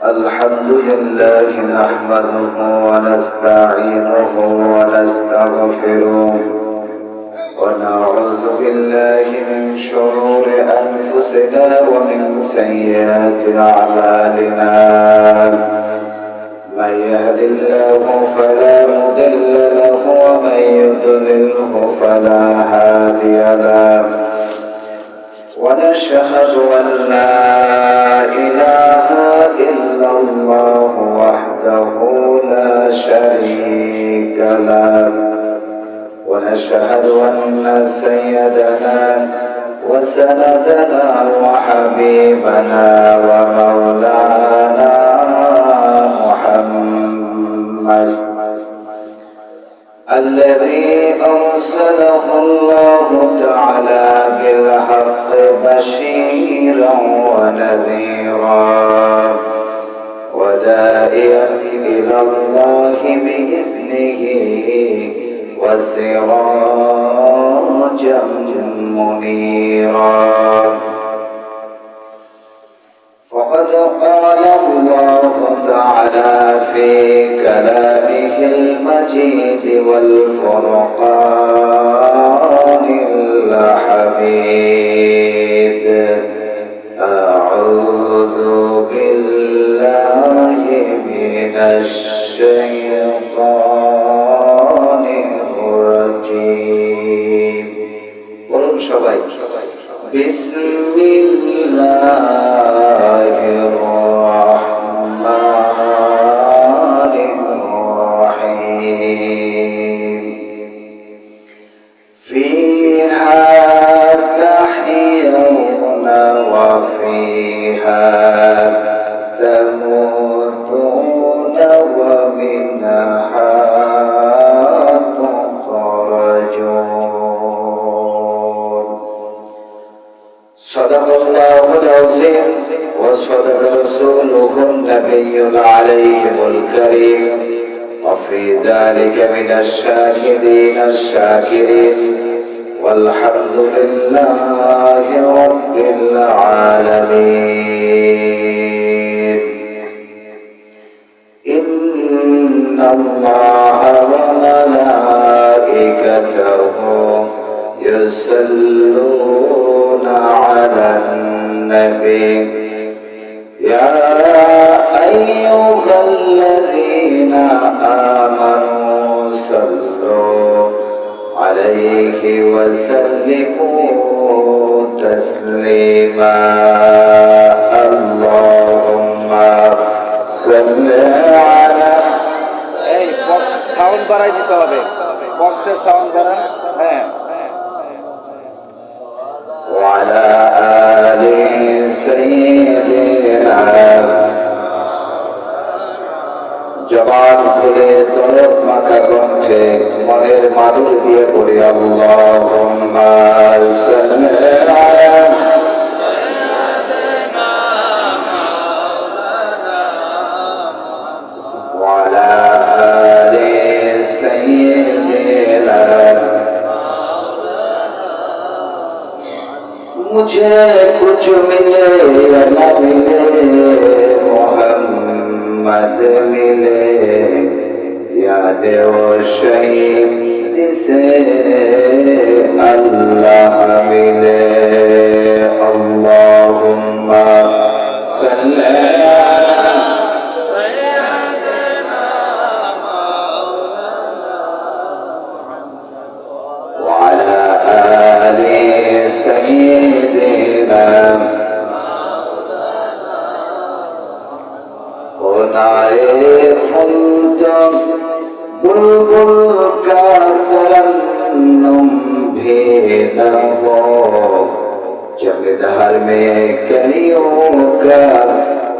الحمد لله نحمده ونستعينه ونستغفره ونعوذ بالله من شرور أنفسنا ومن سيئات أعمالنا من يهد الله فلا مضل له ومن يضلله فلا هادي له ونشهد أن لا إله إلا الله وحده لا شريك له ونشهد أن سيدنا وسندنا وحبيبنا ومولانا محمد الذي أرسله الله تعالى بالحق بشيرا ونذيرا وداعيا إلى الله بإذنه وسراجا منيرا فقد قال الله تعالى في كلامه المجيد والفرقان الحميد أعوذ بالله من الشيطان الرجيم قولوا شباب بسم الله الرحمن الرحيم فيها تحيون وفيها تموتون ومنها تخرجون صدق الله العظيم وصدق رسوله النبي العليم الكريم وفي ذلك من الشاهدين الشاكرين والحمد لله رب العالمين إن الله وملائكته يصلون على النبي يا أيها الذين آمنوا صلوا عليه وسلموا تسليما اللهم صل على sound বাড়াই দিতে হবে বক্সের সাউন্ড বাড়া হ্যাঁ وعلى آل سيدنا জবান খুলে তরফ মাখা কণ্ঠে মনের মাদুর দিয়ে পড়ি আল্লাহুম্মা সাল্লি আলা সাইয়্যিদিনা মাওলানা ওয়া আলা আলি সাইয়্যিদিনা मुझे कुछ मिले या न मिले मोहम्मद मिले याद वो शहीद जिसे अल्लाह मिले अल्लाहुम्मा सल्ली अला सय्यिदिना मौलाना व अला आलि सय्यिदिना नाए फुल्तम बुलबुल का तरन्नुम भी न हो जब दहर में कलियों का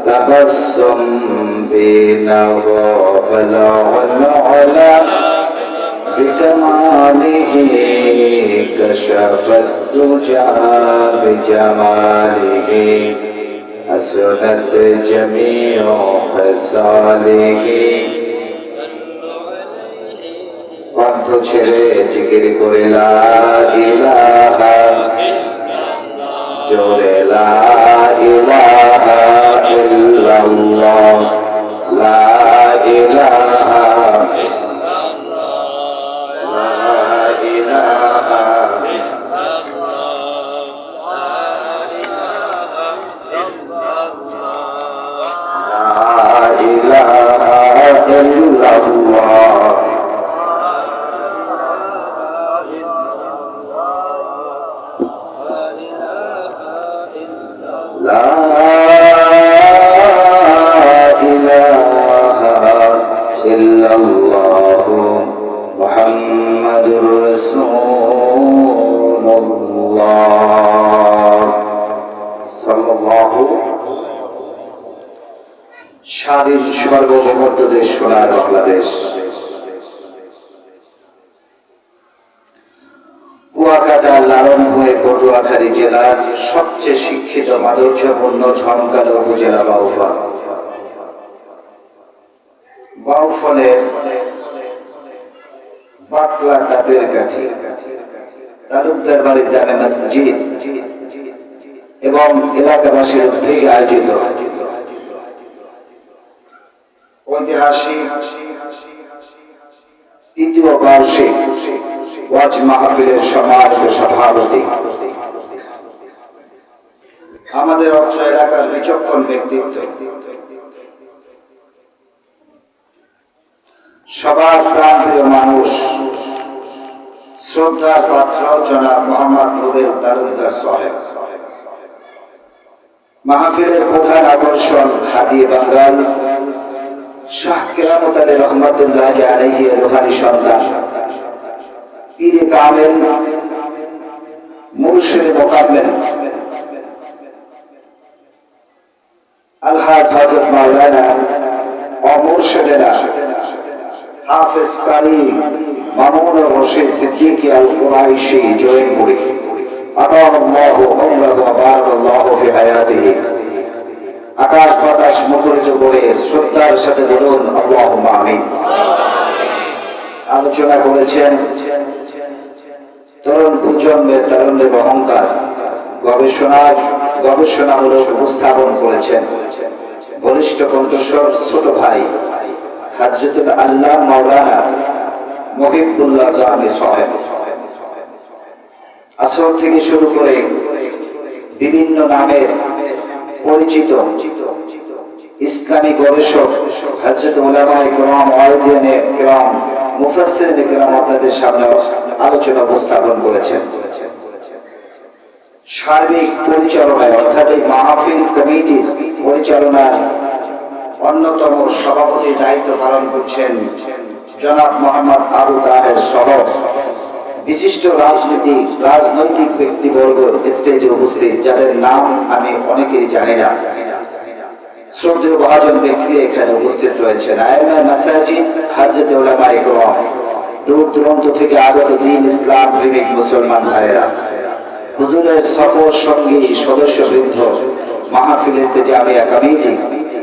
तबस्सुम भी न हो अला अला बिकमालिही कशफत दुजा बिजमालिही حسنت جميع خصاله কণ্ঠ ছেড়ে জিকির করে লা ইলাহা ইল্লাল্লাহ জোরে লা ইলাহা ইল্লাল্লাহ, লা ইলাহা ইল্লাল্লাহ, লা ইলাহা স্বাধীন সার্বভৌমত্ব দেশ সোনার বাংলাদেশ। কুয়াকাটা লালন হয়ে পটুয়াখালী জেলার সবচেয়ে শিক্ষিত মাধুর্যপূর্ণ ঝমকালো উপজেলা বাউফল। বাউফলের বাকলা তাদের কাঠি তালুকদার বাড়ি জামে মসজিদ এবং এলাকাবাসীর উদ্যোগে আয়োজিত ঐতিহাসিক তৃতীয় বার্ষিক ওয়াজ মাহফিলের সম্মানিত সভাপতি, আমাদের অত্র এলাকার বিচক্ষণ ব্যক্তিত্ব, সবার প্রাণপ্রিয় মানুষ, শ্রদ্ধার পাত্র জনাব মোহাম্মদ রুবেল তালুকদার সাহেব, মাহফিলের প্রধান আকর্ষণ হাদিয়ে বাঙ্গাল শাহ কেরামত আলী রহমতুল্লাহ আলাইহি রুহানি সন্তান, পীরে কামেল, মুর্শিদে মোকাম্মেল আলহাজ হযরত মাওলানা ও মুর্শিদেরা হাফেজ কারি মামুন রশিদ সিদ্দিকী আল কুরাইশি জয়পুরি আতাল্লাহু উমরাহু ওয়া বারাকাল্লাহু ফি হায়াতিহি। আকাশ বাতাস মুখরিত করে শ্রদ্ধার সাথে বলুন আল্লাহুম্মা আমিন। আলোচনা করেছেন তরুণ প্রজন্মের তারুণ্যের অহংকার, গবেষণামূলক উপস্থাপন করেছেন বলিষ্ঠ কণ্ঠস্বর ছোট ভাই হযরতুল আল্লাহ মাওলানা মুহিবুল্লাহ জামি সাহেব। আসর থেকে শুরু করে বিভিন্ন নামের পরিচিত ইসলামী গবেষক হযরত উলামায়ে কেরাম, ওয়াইজিনে কেরাম, মুফাসসিরিনে কেরাম আপনাদের সামনে আলোচনা উপস্থাপন করেছেন। সার্বিক পরিচালনায় অর্থাৎ এই মাহফিল কমিটির পরিচালনার অন্যতম সভাপতি দায়িত্ব পালন করছেন জনাব মোহাম্মদ আবু তাহের সহ বিশিষ্ট রাজনৈতিক ব্যক্তিবর্গ স্টেজে উপস্থিত, যাদের নাম আমি অনেকেই জানি না। শ্রদ্ধেয় মহাজন ব্যক্তি এখানে উপস্থিত রয়েছেন, আইমায়ে মাসাজিদ, হযরত উলামায়ে কেরাম, দূর দূরান্ত থেকে আগত দ্বীন ইসলাম প্রেমিক মুসলমান ভাইয়েরা, হুজুরের সফর সঙ্গী সদস্যবৃন্দ, মাহফিলের জামিয়া কমিটি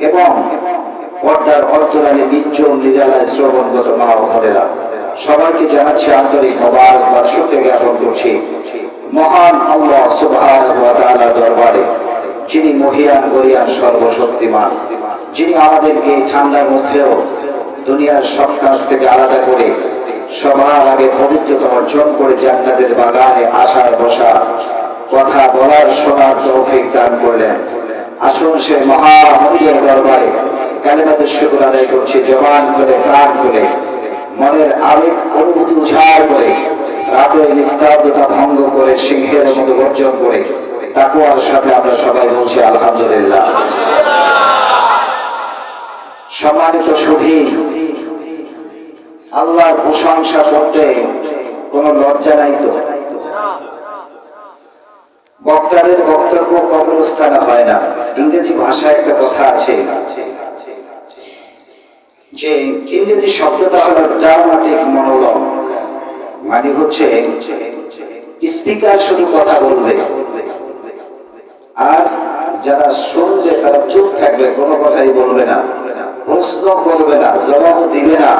এবং পর্দার অন্তরালে নির্জন নিরালায় শ্রবণগত মা ও বোনেরা, সবাইকে জানাচ্ছি আন্তরিক মোবারকবাদ, শুকরিয়া জ্ঞাপন করছি মহান আল্লাহ সুবহানাহু ওয়া তাআলার দরবারে, যিনি মহিয়ান গরিয়ান সর্বশক্তিমান, যিনি আমাদেরকে ঠান্ডার মধ্যেও দুনিয়ার সব কাজ থেকে আলাদা করে সবার আগে পবিত্রতা অর্জন করে জান্নাতের বাগানে আসার বসা, কথা বলার শোনার তৌফিক দান করলেন। আসুন সে মহামহিমের দরবারে কালিমাতুশ শুকর আদায় করছি, জবান করে প্রাণ করে মনের আবেগ অনুভূতি উজাড় করে, রাতের নিস্তব্ধতা ভঙ্গ করে সিংহের মতো গর্জন করে তাকওয়ার সাথে আমরা সবাই বলছি আলহামদুলিল্লাহ। সম্মানিত সুধী, আল্লাহর প্রশংসা করতে কোনো লজ্জা নাই তো? বক্তাদের বক্তব্য কবরস্থানে হয় না। ইংরেজি ভাষায় একটা কথা আছে যে ইংরেজি শব্দটা হলো ড্রামাটিক মনোলগ, মানে হচ্ছে স্পিকার শুধু কথা বলবে আর যারা শুনবে তারা চুপ থাকবে, কোনো কথাই বলবে না, প্রশ্ন করবে না, জবাবও দিবে না।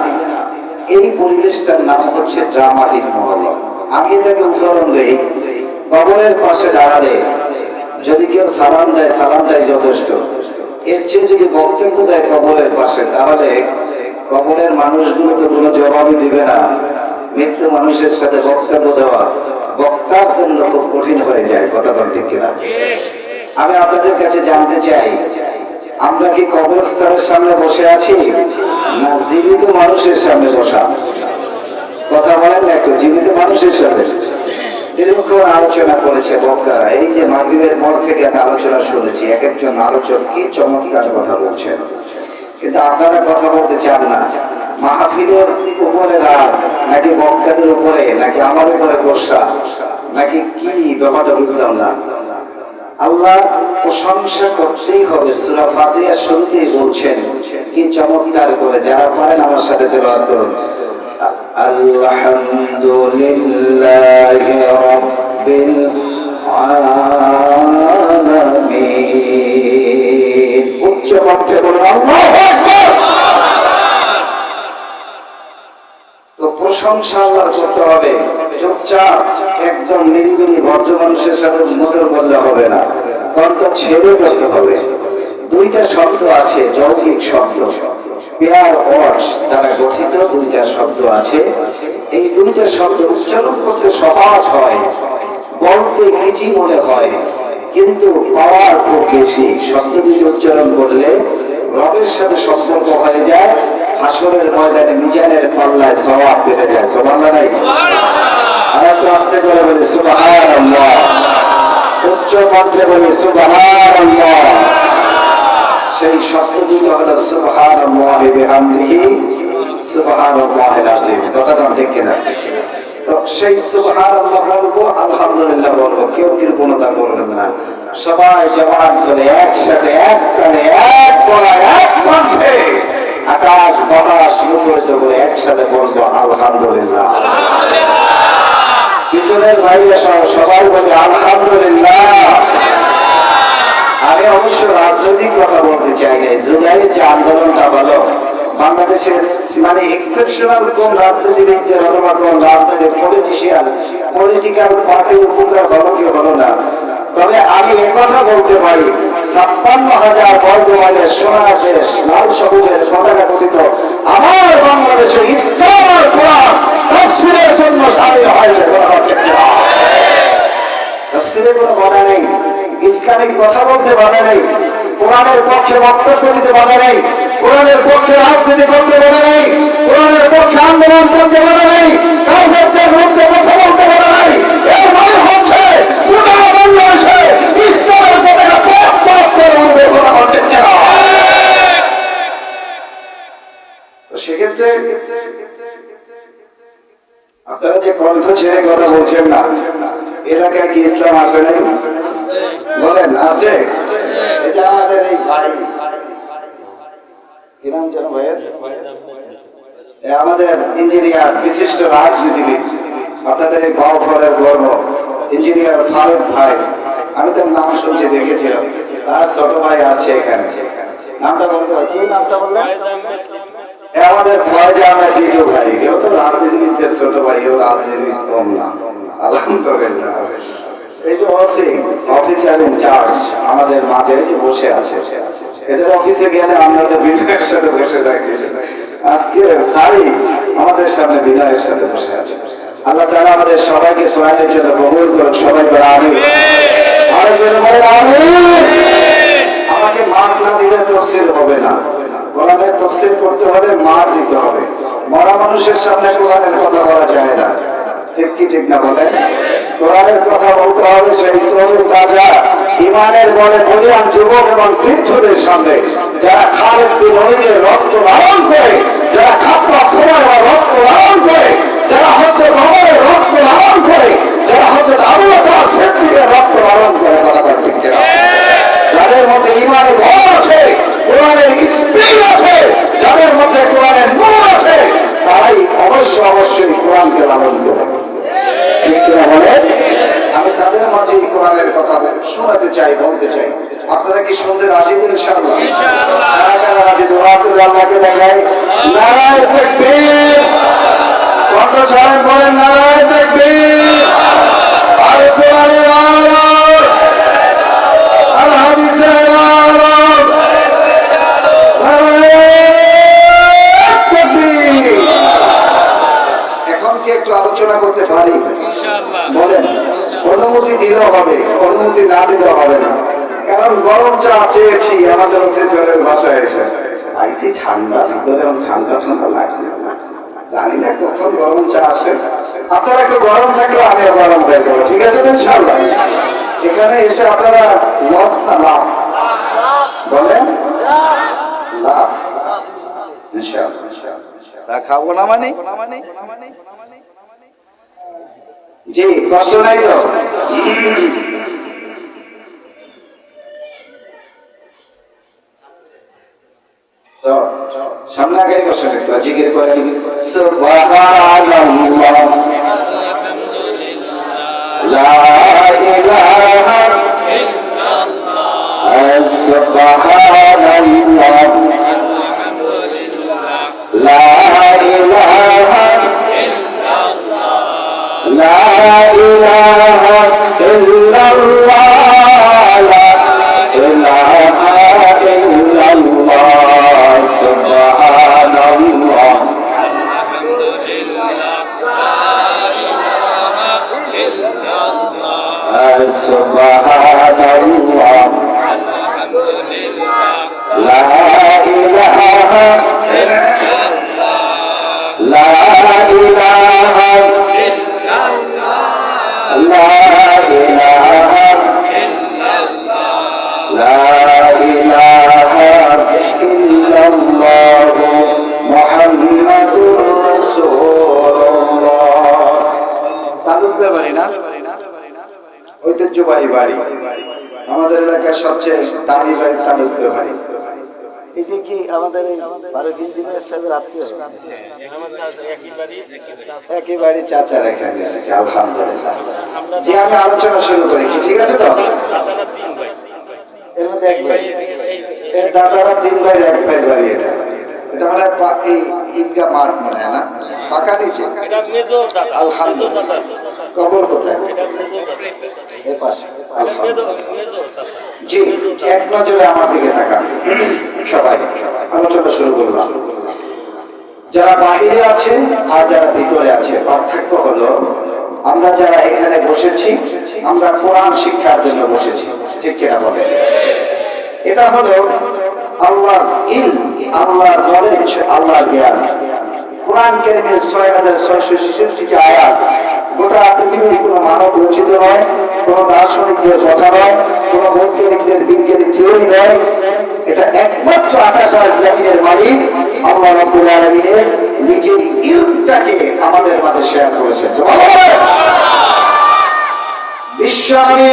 এই পরিবেশটার নাম হচ্ছে ড্রামাটিক মনোলগ। আমি এটাকে উদাহরণ দেই, কবরের পাশে দাঁড়ালে যদি কেউ সালাম দেয় সালামটাই যথেষ্ট। এর চেয়ে যদি বক্তব্য দেয় কবরের পাশে, তাহলে কবরের মানুষগুলো তো কোনো জবাবই দিবে না। মৃত্যু মানুষের সাথে বক্তব্য দেওয়া বক্তার জন্য খুব কঠিন হয়ে যায়, কথা বলতে কিনা? আমি আপনাদের কাছে জানতে চাই, আমরা কি কবরস্থানের সামনে বসে আছি না জীবিত মানুষের সামনে বসা? কথা বলেন না একটু, জীবিত মানুষের সাথে। দীর্ঘক্ষণ আলোচনা করেছে বক্তারা। এই যে মাগরিবের পর থেকে আমি আলোচনা শুনেছি, এক একজন আলোচক কি চমৎকার কথা বলছেন, কিন্তু আপনারা কথা বলতে চান না। মাহফিলের উপরে রাগ নাকি বক্তাদের উপরে, নাকি আমার উপরে গোসা, নাকি কি ব্যাপারটা বুঝলাম না। আল্লাহ প্রশংসা করতেই হবে। সূরা ফাতিহার শুরুতেই বলছেন কি চমৎকার করে, যারা পারেন আমার সাথে তেলাওয়াত করুন, আলহামদুলিল্লাহি রাব্বিল আলামিন। উচ্চ কণ্ঠে বলুন আল্লাহু আকবার। তো প্রশংসা আল্লাহর করতে হবে। চুপচাপ একদম নিরিবিলি ভদ্র মানুষের সাথে মধুর করলে হবে না, কণ্ঠ ছেড়ে করতে হবে। দুইটা শব্দ আছে, যৌগিক শব্দ, পেয়ার ওয়ার্ডস দ্বারা গঠিত দুইটা শব্দ আছে। এই দুইটা শব্দ উচ্চারণ করতে সহজ হয়, বলতে ইজি মনে হয়, কিন্তু পাওয়ার খুব বেশি। শব্দ দুটি উচ্চারণ করলে রবের সাথে সম্পর্ক হয়ে যায়, হাসরের ময়দানে মিজানের পাল্লায় সওয়াব বেড়ে যায়। সুবহানাল্লাহ নাই? আর একটু আস্তে করে বলি সুবহানাল্লাহ, উচ্চ কণ্ঠে বলি সুবহানাল্লাহ। সেই শব্দ দুটো হলো সুবহানাল্লাহি বিহামদিহি সুবহানাল্লাহিল আযীম। কথাটা ঠিক কিনা? তো সেই সুবহানাল্লাহ বলবো, আলহামদুলিল্লাহ বলবো, কেউ কৃপণতা করবেন না। সবাই জবান খুলে একসাথে এক তালে এক গলায় এক কণ্ঠে আকাশ বাতাস মুখরিত করে একসাথে বলবো আলহামদুলিল্লাহ। পিছনের ভাইরা সহ সবাই বলে আলহামদুলিল্লাহ। আমি অবশ্য রাজনৈতিক কথা বলতে চাই না। জুলাইয়ের যে আন্দোলনটা হলো বাংলাদেশের, মানে এক্সেপশনাল কোন রাজনীতিবিদদের অথবা কোন রাজনৈতিক পলিটিক্যাল পার্টির উপকার হলো কি হলো না, তবে আমি একথা বলতে পারি, ৫৬,০০০ বর্গ মাইলের সোনার দেশ, লাল সবুজের পতাকা গঠিত আমার বাংলাদেশে ইসলাম আর কোরআন তাফসীরের জন্য স্বাধীন হয়েছে। তাফসীরে কোনো বাধা নেই, ইসলামিক কথা বলতে বাধা নেই, কোরআনের পক্ষে বক্তব্য দিতে বাধা নেই, কোরআনের পক্ষে রাজনীতি করতে বাধা নেই, কোরআনের পক্ষে আন্দোলন করতে বাধা নেই, কাফেরদের বিরুদ্ধে কথা বলতে বাধা নেই। এর মানে হচ্ছে গোটা বাংলাদেশে ইসলামের পতাকা পথ পথ করে উঠবে। তো সেক্ষেত্রে আপনারা যে কণ্ঠ ছেড়ে কথা বলছেন না, এলাকায় কি ইসলাম আসে নাই? বলেন আছে? এই যে আমাদের এই ভাই, কি নাম যেন ভাইয়ের? আমাদের ইঞ্জিনিয়ার, বিশিষ্ট রাজনীতিবিদ, আপনাদের এই বাউফলের গর্ব ইঞ্জিনিয়ার ফারুক ভাই, আমি তার নাম শুনছি, দেখেছিলাম। তার ছোট ভাই আছে এখানে, নামটা বলতে হয়, কি নামটা বললেন? আমাদের ফয়েজ আহমেদ টিটু ভাই, এও তো রাজনীতিবিদদের ছোট ভাই, এও রাজনীতিবিদ কম না, আলহামদুলিল্লাহ। এই যে অফিসার ইনচার্জ আমাদের মাঝে যে বসে আছে, এদের অফিসে গেলে আমরা তো বিনয়ের সাথে বসে থাকি, আজকে সারি আমাদের সামনে বিনয়ের সাথে বসে আছে। আল্লাহ তাআলা আমাদের সবাইকে কোরআনের জন্য কবুল করুন। সবাই বলে আমিন। আরেকজন বলে আমিন। আমাকে মার না দিলে তাফসীর হবে না। কোরআনের তাফসীর করতে হলে মার দিতে হবে। মরা মানুষের সামনে কোরআনের কথা বলা যায় না, ঠিক কি ঠিক না বলেন? কোরআনের কথা বলতে হবে সেই তরুণ তাজা ইমানের বলে বলিয়ান যুবক এবং বৃদ্ধদের সামনে, যারা খালিদ বিন ওলীদের রক্ত লালন করে, যারা খাপ্পা খোমার রক্ত লালন করে, যারা হযরত ওমরের রক্ত লালন করে, যারা হযরত আবু বকর সিদ্দিকের রক্ত লালন করে। কথা ঠিক কিনা? যাদের মধ্যে ইমানের বল আছে, কোরআনের স্পিরিট আছে, যাদের মধ্যে কোরআনের নূর আছে, তারাই অবশ্যই কোরআনকে লালন করে। ঠিক কিনা বলে? আমি তাদের মাঝে কোরআনের কথা শোনাতে চাই, বলতে চাই। আপনারা কি শুনতে রাজি? ইনশাআল্লাহ। কারা কারা রাজি? দোয়া তুলে আল্লাহকে দেখাই। নারায়ে তাকবীর। কণ্ঠ ছাড়েন, বলেন নারায়ে তাকবীর। আর কোরআনের আলো। অনুমতি না দিতে হবে না, কারণ গরম চা চেয়েছি আমাদের অফিসারের ভাষায় এসে আইসি ঠান্ডা ভিতরে এবং ঠান্ডা ঠান্ডা লাগতেছে, জানি না কখন গরম চা আসে। আপনারা একটু গরম থাকলে আমিও গরম হয়ে যাবো, ঠিক আছে তো ইনশাআল্লাহ? এখানে এসে আপনারা লস না লাভ বলেন? লাভ ইনশাআল্লাহ। চা খাবো না মানে জি, কষ্ট নাই তো? সামনে আগে বসে একটু জিকির করেন সুবহানাল্লাহ লা ইলাহা ইল্লাল্লাহ সুবহানাল্লাহ লা ইলাহা ইল্লাল্লাহ লা ইলাহা ইল্লাল্লাহ লা ইলাহা ইল্লাল্লাহ সুবহানাল্লাহ সুবহানাল্লাহ লা ইলাহা লা ইলাহা লা ইলাহা লা ইলাহা ইল্লাল্লাহ মুহাম্মাদুর রাসূলুল্লাহ। তালুকদার বাড়ি না? ঐতিহ্যবাহী বাড়ি, আমাদের এলাকার সবচেয়ে দামি বাড়ি তালুকদার বাড়ি। এটা কি আমাদের ফারুক ইঞ্জিনিয়ার সাহেবের আত্মীয়? একই বাড়ি চাচার এখানে এসেছে, আলহামদুলিল্লাহ। যে আমি আলোচনা শুরু করি কি ঠিক আছে তো? এর মধ্যে এক ভাই, এর দাদারা 3 ভাইয়ের এক ভাইয়ের বাড়ি। এটা এটা মানে এই ঈদগাহ মাঠ মনে হয় না, পাকা নিচে। আলহামদুলিল্লাহ। কবর কোথায়? এর পাশে। জি, এক নজরে আমার দিকে তাকান সবাই। আলোচনা শুরু করলাম। যারা বাহিরে আছে আর যারা ভিতরে আছে, পার্থক্য হলো আমরা যারা এখানে বসেছি আমরা কোরআন শিক্ষার জন্য বসেছি, ঠিক কিনা বলেন? এটা হলো আল্লাহর ইলম, আল্লাহর নলেজ, আল্লাহর জ্ঞান। কোরআন কারীমের 6666টি আয়াত গোটা পৃথিবীর কোনো মানব রচিত নয়, কোনো দার্শনিকদের কথা নয়, কোনো বৈজ্ঞানিকদের বিজ্ঞানী থিওরি নয়। এটা একমাত্র আকাশ আর জমিনের মালিক আল্লাহ রাব্বুল আলামিনের নিজের ইলমটাকে আমাদের মাঝে শেয়ার করেছেন। সুবহানাল্লাহ। বিশ্বনবী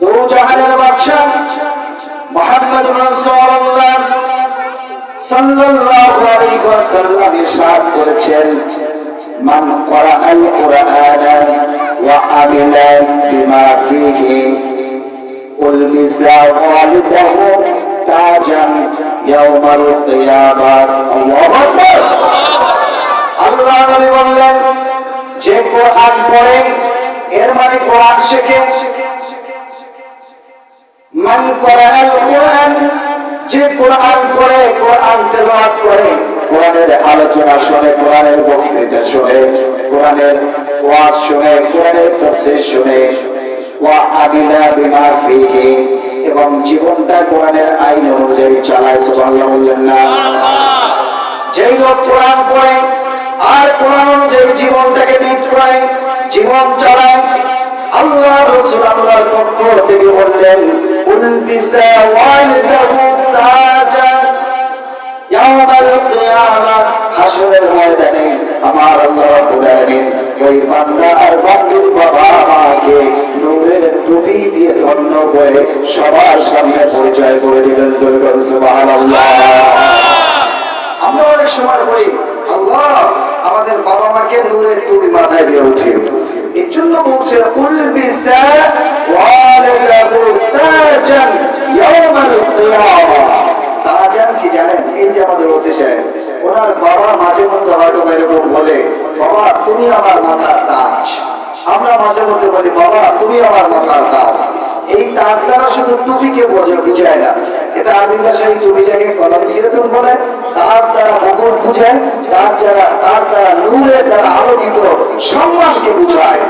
দো জাহানের বাদশা মুহাম্মদুর রাসূলুল্লাহ সাল্লাল্লাহু আলাইহি ওয়াসাল্লাম ইরশাদ করেছেন, মান ক্বারাআল কুরআনা ওয়া আমিলা বিমা ফীহি উলবিসা ওয়ালিদাহু তাজান ইয়াউমাল কিয়ামাহ। আল্লাহু আকবার। আল্লাহ নবী বললেন, যে কোরআন পড়ে, এর মানে কোরআন শেখে। মান ক্বারাআল কুরআন, যে কোরআন পড়ে, কোরআন তেলাওয়াত করে, কোরআনের আলোচনা শুনে, কোরআনের বক্তৃতা শুনে, কোরআনের ওয়াজ শুনে, কোরআনের তাফসীর শুনে, ওয়া আমিলা বিমা ফীহি, এবং জীবনটা কোরআনের আইন অনুযায়ী চালায়। সুবহানাল্লাহ বললেন না? যেই লোক কোরআন পড়ে আর কোরআন অনুযায়ী জীবনটাকে লিড করে, জীবন চালায়, আল্লাহ রাসূল আল্লাহর পক্ষ থেকে বললেন, উলবিসা ওয়ালিদাহু তাজান ইয়াউমাল কিয়ামাহ, হাসরের ময়দানে আমার আল্লাহ রাব্বুল আলামিন ওই বান্দা আর বান্দির বাবা মাকে নূরের টুপি দিয়ে ধন্য করে সবার সামনে পরিচয় করে দিবেন। সুবহানাল্লাহ। আমরা অনেক সময় বলি, আল্লাহ আমাদের বাবা মাকে নূরের টুপি মাথায় দিয়ে উঠিয়ে, এর জন্য বলছে উলবিসা ওয়ালিদাহু তাজান ইয়াউমাল কিয়ামাহ। তাজান কি জানেন? এই যে আমাদের ওসি সাহেব, ওনার বাবা মাঝে মধ্যে হয়তো এরকম বলে, বাবা তুমি আমার মাথার তাজ। আমরা মাঝে মধ্যে বলি, বাবা তুমি আমার মাথার তাজ। এই তাজ দ্বারা শুধু টুপিকে বুঝায় না, এটা আরবি ভাষায় টুপিটাকে কলামসিরাতুন বলে। তাজ দ্বারা মুকুট বুঝায়, তাজ দ্বারা নূরের দ্বারা আলোকিত সম্মানকে বুঝায়।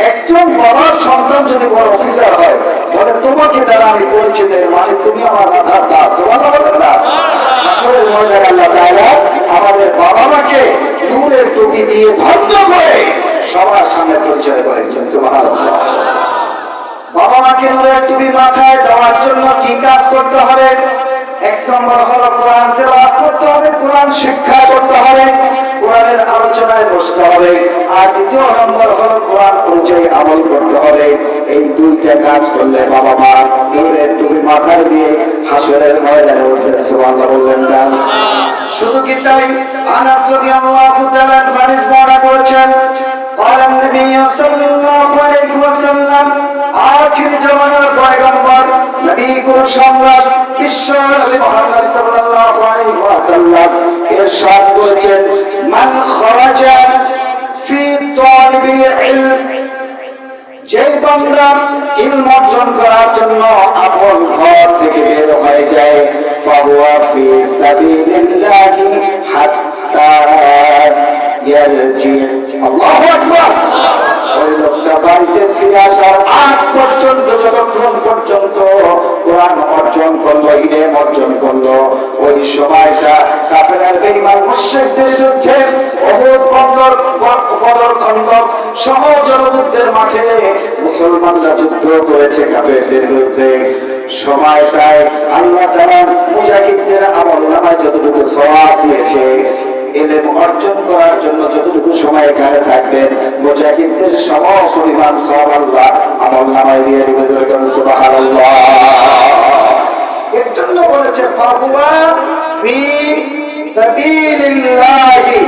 একজন বাবার সন্তান যদি বড় অফিসার হয়, বলে তোমাকে দ্বারা আমি পরিচিত, মানে তুমি আমার মাথার দাস। সুবহানাল্লাহ বলেন না? আসলে ময়দানে আল্লাহ তাআলা আমাদের বাবা মাকে নূরের টুপি দিয়ে ধন্য করে সবার সামনে পরিচয় করে দিলেন। সুবহানাল্লাহ। বাবা মাকে নূরের টুপি মাথায় দেওয়ার জন্য কি কাজ করতে হবে? এক নম্বর হলো কোরআন তেলাওয়াত করতে হবে, কোরআন শিক্ষা করতে হবে, কোরআনের আলোচনায় বসতে হবে। আর দ্বিতীয় নম্বর হলো কোরআন অনুযায়ী আমল করতে হবে। এই দুইটা কাজ করলে বাবা মা নূরের টুপি মাথায় দিয়ে হাসরের ময়দানে উঠবেন। সুবহানাল্লাহ বললেন না? শুধু কি তাই? আনাস রাদিয়াল্লাহু তাআলা হাদিস বর্ণনা করেছেন, قال النبي صلى الله عليه وسلم আখির জামানার পয়গম্বর নবী কুল সম্রাট বিশ্ব নবী মুহাম্মদ সাল্লাল্লাহু আলাইহি ওয়াসাল্লাম ইরশাদ করেছেন, মান খরাজা ফি তালিবিল ইলম, যে বান্দা ইলম অর্জন করার জন্য আপন ঘর থেকে বের হয়ে যায়, ফাহুয়া ফি সাবিলিল্লাহি হাত্তা ইয়ারজি। আল্লাহু আকবার। ওই লোকটা বাড়িতে ফিরে আসার আগ পর্যন্ত, যতক্ষণ পর্যন্ত কোরআন অর্জন করলো, ইলম অর্জন করলো, ওই সময়টা কাফের বেঈমান মুশরিকদের বিরুদ্ধে উহুদ, বদর, খন্দক সহ জনযুদ্ধের মাঠে মুসলমানরা যুদ্ধ করেছে কাফেরদের বিরুদ্ধে। সময়টায় আল্লাহ তাআলা মুজাহিদদের আমলনামায় যতটুকু সওয়াব দিয়েছে, ইলম অর্জন করার জন্য যতটুকু সময় এখানে থাকবেন, মুজাহিদদের সমপরিমাণ সওয়াব আল্লাহ আমলনামায় দিয়ে দিবেন। সুবহানাল্লাহ। এর জন্য বলেছে ফাহুয়া ফি সাবিলিল্লাহি,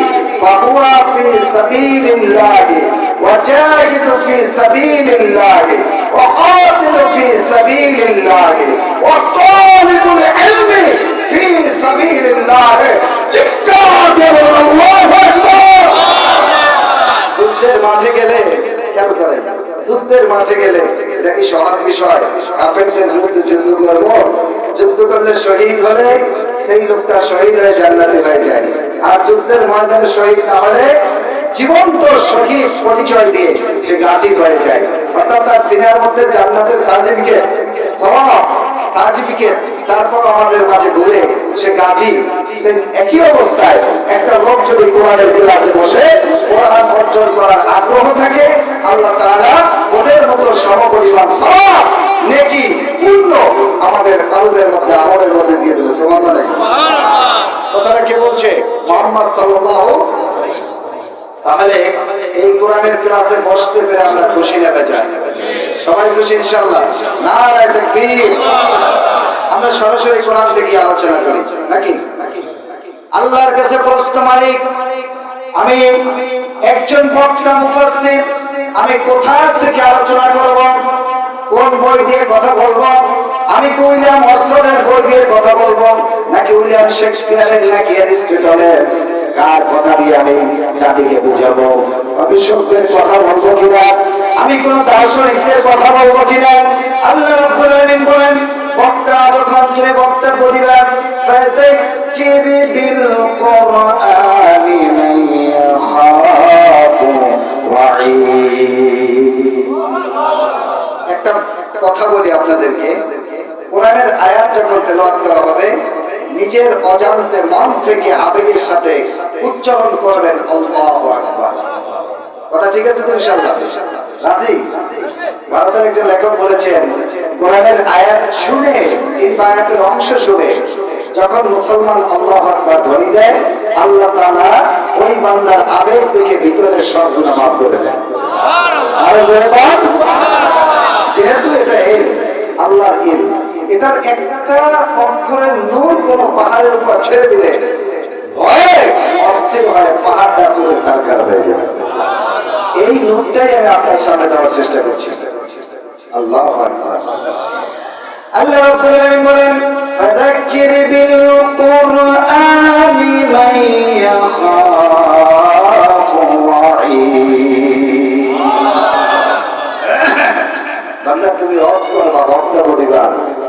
ফাহুয়া ফি সাবিলিল্লাহি ওয়াজাহিদু ফি সাবিলিল্লাহি ওয়াকাতিলু ফি সাবিলিল্লাহি ওয়া তালিবুল ইলমি ফি সাবিলিল্লাহি। যুদ্ধের মাঠে গেলে, খেয়াল করেন, যুদ্ধের মাঠে গেলে এটা কি সহজ বিষয়? কাফেরদের বিরুদ্ধে যুদ্ধ করব, যুদ্ধ করলে শহীদ হলে সেই লোকটা শহীদ হয়ে জান্নাতি হয়ে যায়। আর যুদ্ধের ময়দানে শহীদ না হলে জীবন্ত শহীদ পরিচয় দিয়ে সে গাজী হয়ে যায়। অর্থাৎ তার সিনার মধ্যে জান্নাতের সার্টিফিকেট, সওয়াব সার্টিফিকেট, তারপর আমাদের মাঝে ঘুরে সে গাজী। একই অবস্থায় একটা লোক যদি কোরআনের ক্লাসে বসে কোরআন অর্জন করার আগ্রহ থাকে, আল্লাহ তাআলা ওদের মতো সমপরিমাণ সওয়াব, নেকি, পুণ্য আমাদের কলবের মধ্যে, আমলের মধ্যে দিয়ে দেবে। সুবহানাল্লাহ। কথাটা কে বলছে? মুহাম্মদ সাল্লাল্লাহু। তাহলে এই কোরআনের ক্লাসে বসতে পেরে আমরা খুশি না বেজার? সবাই খুশি ইনশাআল্লাহ? নারায়ে তাকবীর। আমরা সরাসরি কোরআন থেকে আলোচনা করি নাকি? আল্লাহর কাছে প্রশ্ন, মালিক আমি একজন বক্তা মুফাসসির, আমি কোথা থেকে আলোচনা করব? কোন বই দিয়ে কথা বলবো? আমি কি উইলিয়াম ওয়াটসনের বই দিয়ে কথা বলবো, নাকি উইলিয়াম শেক্সপিয়ারের, নাকি অ্যারিস্টটলের? কার কথা দিয়ে আমি জাতিকে বুঝাবো? অভিশপ্তের কথা বলবো কিনা? আমি কোন দার্শনিকদের কথা বলবো কিনা? আল্লাহ রাব্বুল আলামিন বলেন, বক্তা যখন তুমি বক্তব্য দিবেন, ফাযাক্কির বিল কুরআনি মান ইয়াখাফু ওয়াঈদ। একটা কথা বলি আপনাদেরকে, কোরআনের আয়াত যখন তেলাওয়াত করা হবে, নিজের অজান্তে মন থেকে আবেগের সাথে উচ্চারণ করবেন আল্লাহু আকবার। কথা ঠিক আছে তো ইনশাআল্লাহ? রাজি? ভারতের একজন লেখক বলেছেন, কোরআনের আয়াত শুনে, এই আয়াতের অংশ শুনে যখন মুসলমান আল্লাহু আকবার ধ্বনি দেয়, আল্লাহ তাআলা ওই বান্দার আবেগ দেখে ভিতরের সব গুনাহ মাফ করে দেন। আরে জোরে বল। যেহেতু এটা আল্লাহর ইলম, এটার একটা অক্ষরের নূর কোন পাহাড়ের উপর ছেড়ে দিলে ভয়ে অস্থির হয়ে পাহাড়টা পুরো সারকার হয়ে যাবে। এই নূরটাই আমি আপনার সামনে দেওয়ার চেষ্টা করছি। আল্লাহু আকবার। আল্লাহ রাব্বুল আলামিন বলেন, ফাযাক্কির বিল কুরআনি মান ইয়াখাফু ওয়াঈদ। বান্দা তুমি ওয়াজ করবা, বক্তব্য দিবা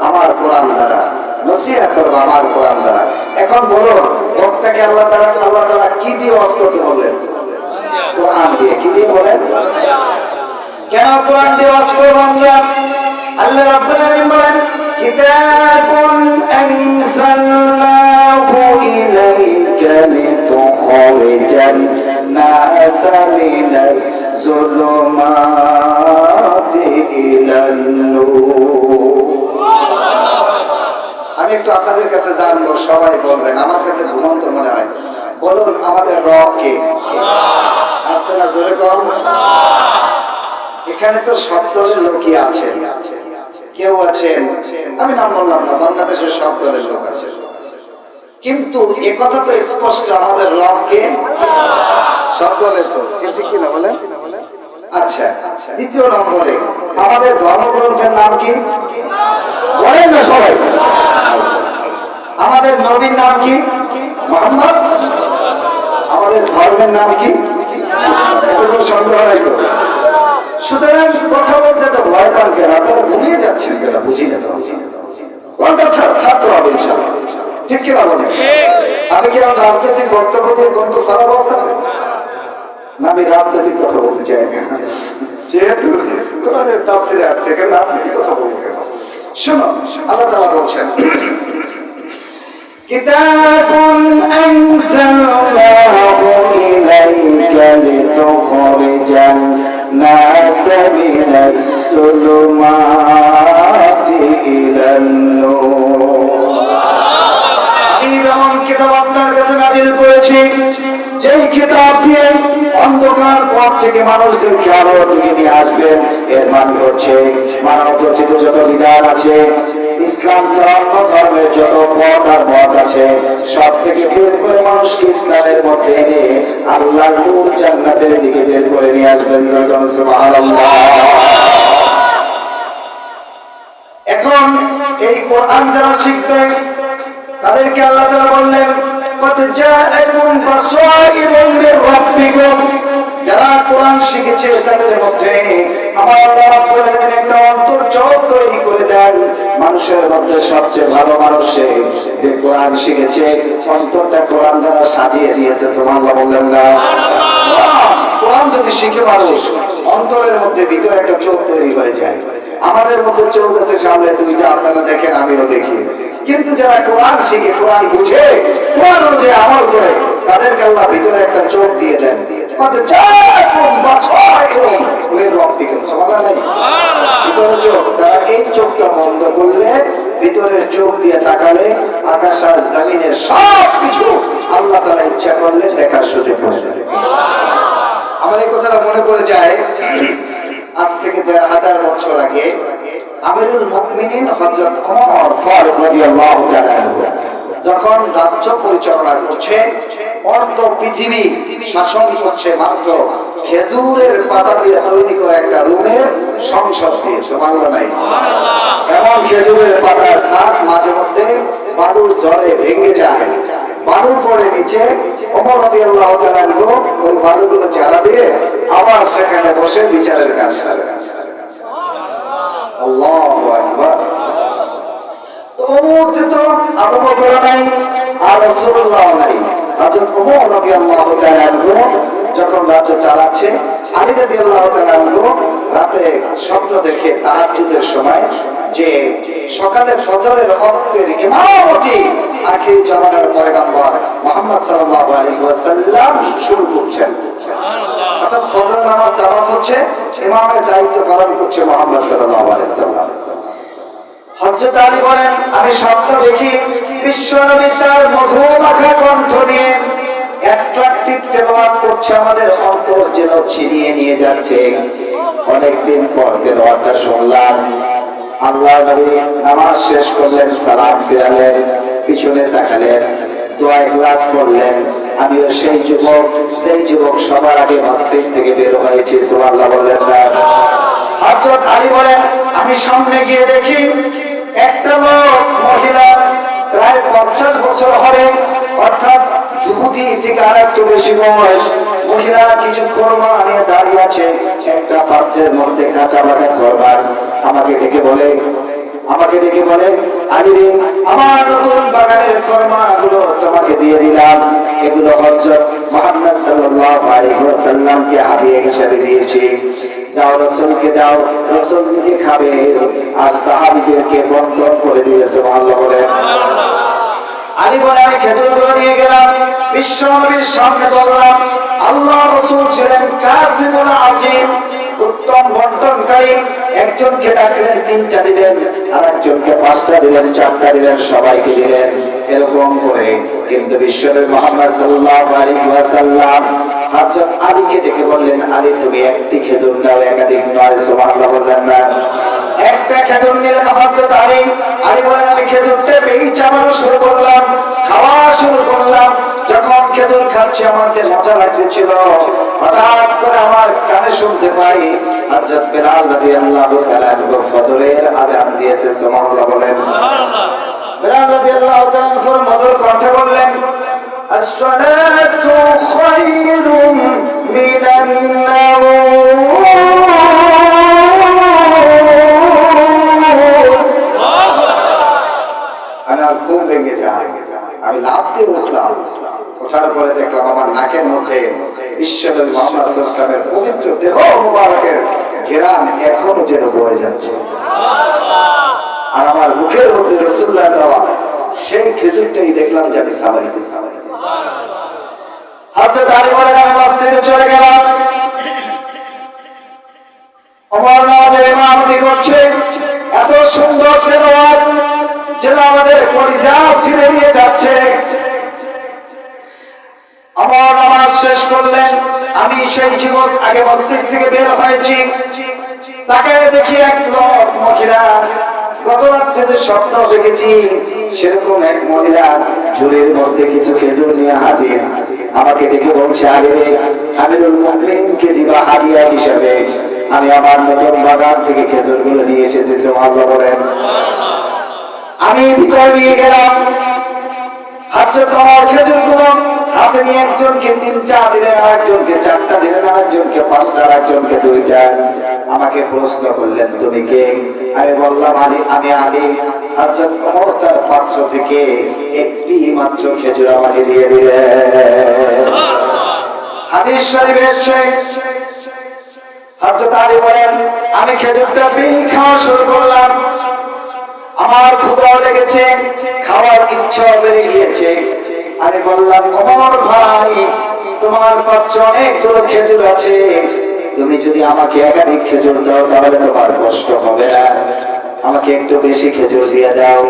আমার কোরআন দ্বারা, নসিহত করবা আমার কোরআন দ্বারা। এখন বলো, বক্তাকে আল্লাহ তাআলা কি দিয়ে ওয়াজ করতে বললেন? কোরআন দিয়ে। কি দিয়ে বলেন? কেন কোরআন দিয়ে ওয়াজ করব আমরা? আল্লাহ রাব্বুল আলামিন বলেন কিতাবুন আনজালনাহু ইলাইকা লিতুখরিজান নাসা মিনাজ যুলুমাতি ইলান নূর। আমি একটু আপনাদের কাছে জানবো, সবাই বলবেন, আমার কাছে ঘুমন্ত মনে হয়। বলুন আমাদের রব কে? আস্তে না জোরে কর। এখানে তো সব দলের লোকই আছেন, কেউ আছেন আমি নাম বললাম না, বাংলাদেশের সব দলের লোক আছে, কিন্তু একথা তো স্পষ্ট আমাদের রব কে? সব দলের তো, ঠিক কিনা বলেন? আচ্ছা, দ্বিতীয় নম্বরে আমাদের ধর্মগ্রন্থের নাম কি বলেন না সবাই? আমাদের নবীর নাম কি? মুহাম্মদ। আমাদের ধর্মের নাম কি? কোনো সন্দেহ নাই তো? সুতরাং কথা বলতে তো ভয় পান কেন? আপনারা ভুলিয়ে যাচ্ছেন কেন? বুঝি না তো। কোনটা ছাত্র হবে ইনশাআল্লাহ, ঠিক কিনা বলেন? আমি কি আমার রাজনৈতিক বক্তব্য দিয়ে গ্রন্থ ছাড়া বলতে না? আমি রাজনৈতিক কথা বলতে চাই না, যেহেতু কোরআনের তাফসীরে আছে, এখানে রাজনৈতিক কথা বলবো কেন? শোনো, আল্লাহ তাআলা বলছেন কিতাবুন আনজালনাহু ইলাইকা লিতুখরিজান নাসা মিনাজ যুলুমাতি ইলান নূর। আমি এমন কিতাব আপনার কাছে নাযিল করেছি যেই কিতাব দিয়ে অন্ধকার পথ থেকে মানুষদেরকে আলোর দিকে নিয়ে আসবেন। এর মানে হচ্ছে মানব রচিত যত বিধান আছে, ইসলাম ছাড়া অন্য ধর্মের যত পথ আর মত আছে, সব থেকে বের করে মানুষকে ইসলামের মধ্যে এনে আল্লাহর নূর জান্নাতের দিকে বের করে নিয়ে আসবেন। সুবহানাল্লাহ। এখন এই কোরআন যারা শিখবে তাদেরকে আল্লাহ তাআলা বললেন কদ জাআকুম বাসাইরুম মির রাব্বিকুম। যারা কোরআন শিখেছে তাদের মধ্যে আমার আল্লাহ রাব্বুল আলামিন একটা অন্তর্চোখ তৈরি করে দেন। মানুষের মধ্যে সবচেয়ে ভালো মানুষ সে যে কোরআন শিখেছে, অন্তরটা কোরআন দ্বারা সাজিয়ে দিয়েছে। সুবহানাল্লাহ বললেন না? কোরআন যদি শিখে মানুষ, অন্তরের মধ্যে ভিতরে একটা চোখ তৈরি হয়ে যায়। আমাদের মধ্যে চোখ আছে সামনে দুইটা, আপনারা দেখেন আমিও দেখি, কিন্তু যারা কোরআন শিখে, কোরআন বুঝে, কোরআন অনুযায়ী আমল করে, তাদেরকে আল্লাহ ভিতরে একটা চোখ দিয়ে দেন। ভিতরে চোখ, তারা এই চোখটা বন্ধ করলে, ভিতরের চোখ দিয়ে তাকালে আকাশ আর জমিনের সব কিছু আল্লাহ তাআলা ইচ্ছা করলে দেখার সুযোগ করে দেবে। আমার এই কথাটা মনে পড়ে যায়, আজ থেকে ১,৫০০ বছর আগে আমিরুল মুমিনিন হযরত ওমর ফারুক রাদিয়াল্লাহু তাআলা যখন রাজ্য পরিচালনা করছে, অর্ধ পৃথিবী শাসন করছে মাত্র খেজুরের পাতা দিয়ে তৈরি করা একটা রুমের সংসদ দিয়ে। সুবহানাল্লাহ। এমন খেজুরের পাতার ছাদ মাঝে মধ্যে বালুর ঝড়ে ভেঙে যায়, বালু পড়ে নিচে, ওমর রাদিয়াল্লাহু তাআলা ওই বালুগুলো ঝাড়া দিয়ে আবার সেখানে বসে বিচারের কাজ করে। আল্লাহু আকবার। তো ওমর তো আবু বকর নাই আর রাসূলুল্লাহ নাই, হযরত ওমর রাদিয়াল্লাহু তাআলা যখন রাজ্য চালাচ্ছে, আলী রাদিয়াল্লাহু তাআলা রাতে স্বপ্ন দেখে তাহাজ্জুদের সময় যে সকালে ফজরের ওয়াক্তের ইমামতি আখির জামানার পয়গম্বর মুহাম্মদ সাল্লাল্লাহু আলাইহি ওয়াসাল্লাম শুরু করছেন। অর্থাৎ ফজরের নামাজ জামাত হচ্ছে, ইমামের দায়িত্ব পালন করছে মুহাম্মদ সাল্লাল্লাহু আলাইহি ওয়াসাল্লাম। হযরত আলী বলেন আমি স্বপ্ন দেখি বিশ্বনবী তার মধু মাখা কণ্ঠ নিয়ে অ্যাট্রাকটিভ তেলাওয়াত করছে, আমাদের অন্তর যেন ছিনিয়ে নিয়ে যাচ্ছে। অনেকদিন পর তেলাওয়াতটা শুনলাম। আল্লাহর নবী নামাজ শেষ করলেন, সালাম ফিরালেন, পিছনে তাকালেন, দোয়া ইখলাস করলেন। আমিও সেই যুবক, যেই যুবক সবার আগে মসজিদ থেকে বের হয়েছে। সুবহানাল্লাহ বললেন না? হযরত আলী বলেন আমি সামনে গিয়ে দেখি একটা লোক, মহিলা, প্রায় 50 বছর হবে, অর্থাৎ যুবতী থেকে আর একটু বেশি বয়স। মহিলা কিছু খরমা নিয়ে দাঁড়িয়ে আছে, একটা পাত্রের মধ্যে কাঁচা পাকা খরমা। আমাকে ডেকে বলে আলী রে, আমার নতুন বাগানের খরমা গুলো তোমাকে দিয়ে দিলাম, এগুলো হযরত মুহাম্মদ সাল্লাল্লাহু আলাইহি ওয়াসাল্লামকে হাদিয়া হিসেবে দিয়েছি। যাও রাসূলকে দাও, রাসূল নিজে খাবে আর সাহাবীদেরকে বন্টন করে দিবে। সুবহানাল্লাহ বলেন। আলী বলে আমি খেজুরগুলো নিয়ে গেলাম, বিশ্ব নবীর সামনে বললাম, আল্লাহ রাসূল ছিলেন কাসিমুল আজিম, উত্তম বন্টনকারী। একজনকে ডাকলেন 3টা দিলেন, আর একজনকে 5টা দিলেন, 4টা দিলেন, সবাইকে দিলেন এরকম করে। কিন্তু বিশ্বনবী মুহাম্মদ সাল্লাল্লাহু আলাইহি ওয়াসাল্লাম হযরত আলীকে ডেকে বললেন, আলী তুমি একটি খেজুর নাও, একাধিক নয়। সুবহানাল্লাহ বললেন না? একটা খেজুর নিলেন হযরত আলী। আলী বলেন আমি খেজুরটা বেই চাবানো শুরু করলাম, খাওয়া শুরু করলাম। যখন খেজুর খাচ্ছি আমার মজা লাগতেছিল, হঠাৎ করে আমার কানে শুনতে পাই হযরত বেলাল রাদিয়াল্লাহু তাআলা আনহু ফজরের আযান দিয়েছে। সুবহানাল্লাহ বলেন। বেলাল রাদিয়াল্লাহু তাআলা আনহু মধুর কণ্ঠে বললেন, আসসালাতু খায়রুম মিনান নাওম। আমি আর ঘুম ভেঙে যাই, আমি লাফ দিয়ে উঠলাম। ওঠার পরে দেখলাম আমার নাকের মধ্যে বিশ্বনবী মুহাম্মদ সাল্লাল্লাহু আলাইহি ওয়াসাল্লামের পবিত্র দেহ মুবারকের ঘ্রাণ এখনো যেন বয়ে যাচ্ছে, আর আমার মুখের মধ্যে রাসূলুল্লাহ দেওয়া সেই খেজুরটাই দেখলাম যে আমি সাবাইতেছি। হযরত আলী বলেন আমি মসজিদে চলে গেলাম। ওমর নামাজের ইমামতি করছে, এত সুন্দর তেলাওয়াত যেন আমাদের কলিজা ছিঁড়ে নিয়ে যাচ্ছে। আমার নামাজ শেষ করলেন। আমি সেই যুবক আগে মসজিদ থেকে বের হয়েছি, তাকায় দেখি এক লোক মহিলা, গত রাত্রে যে স্বপ্ন দেখেছি সেরকম এক মহিলা ঝুড়ির মধ্যে কিছু খেজুর নিয়ে হাজির। আমাকে ডেকে বলছে, আরে আমিরুল মুমিনিনকে দিবা হাদিয়া হিসাবে, আমি আমার নতুন বাগান থেকে খেজুরগুলো নিয়ে এসেছি। সুবহানাল্লাহ বলেন। আমি ভিতরে নিয়ে গেলাম, হযরত ওমর খেজুরগুলো হাতে নিয়ে একজনকে 3টা দিলেন, আর একজনকে 4টা দিলেন, আর একজনকে 5টা, আর একজনকে 2টা। আমাকে প্রশ্ন করলেন তুমি কে? আমি বললাম আলী, আমি আলী। হযরত ওমর তার পাত্র থেকে একটি মাত্র খেজুর আমাকে দিয়ে দিলেন। হাদিস শরীফে আছে, হযরত আলী বলেন আমি খেজুরটা খাওয়া শুরু করলাম। আমার ক্ষুধা লেগেছে, খাওয়ার ইচ্ছা বেড়ে গিয়েছে। আমি বললাম ওমর ভাই, তোমার পাত্রে অনেকগুলো খেজুর আছে, তুমি যদি আমাকে একাধিক খেজুর দাও তাহলে তোমার কষ্ট হবে না, আমাকে একটু বেশি খেজুর দিয়ে দাও।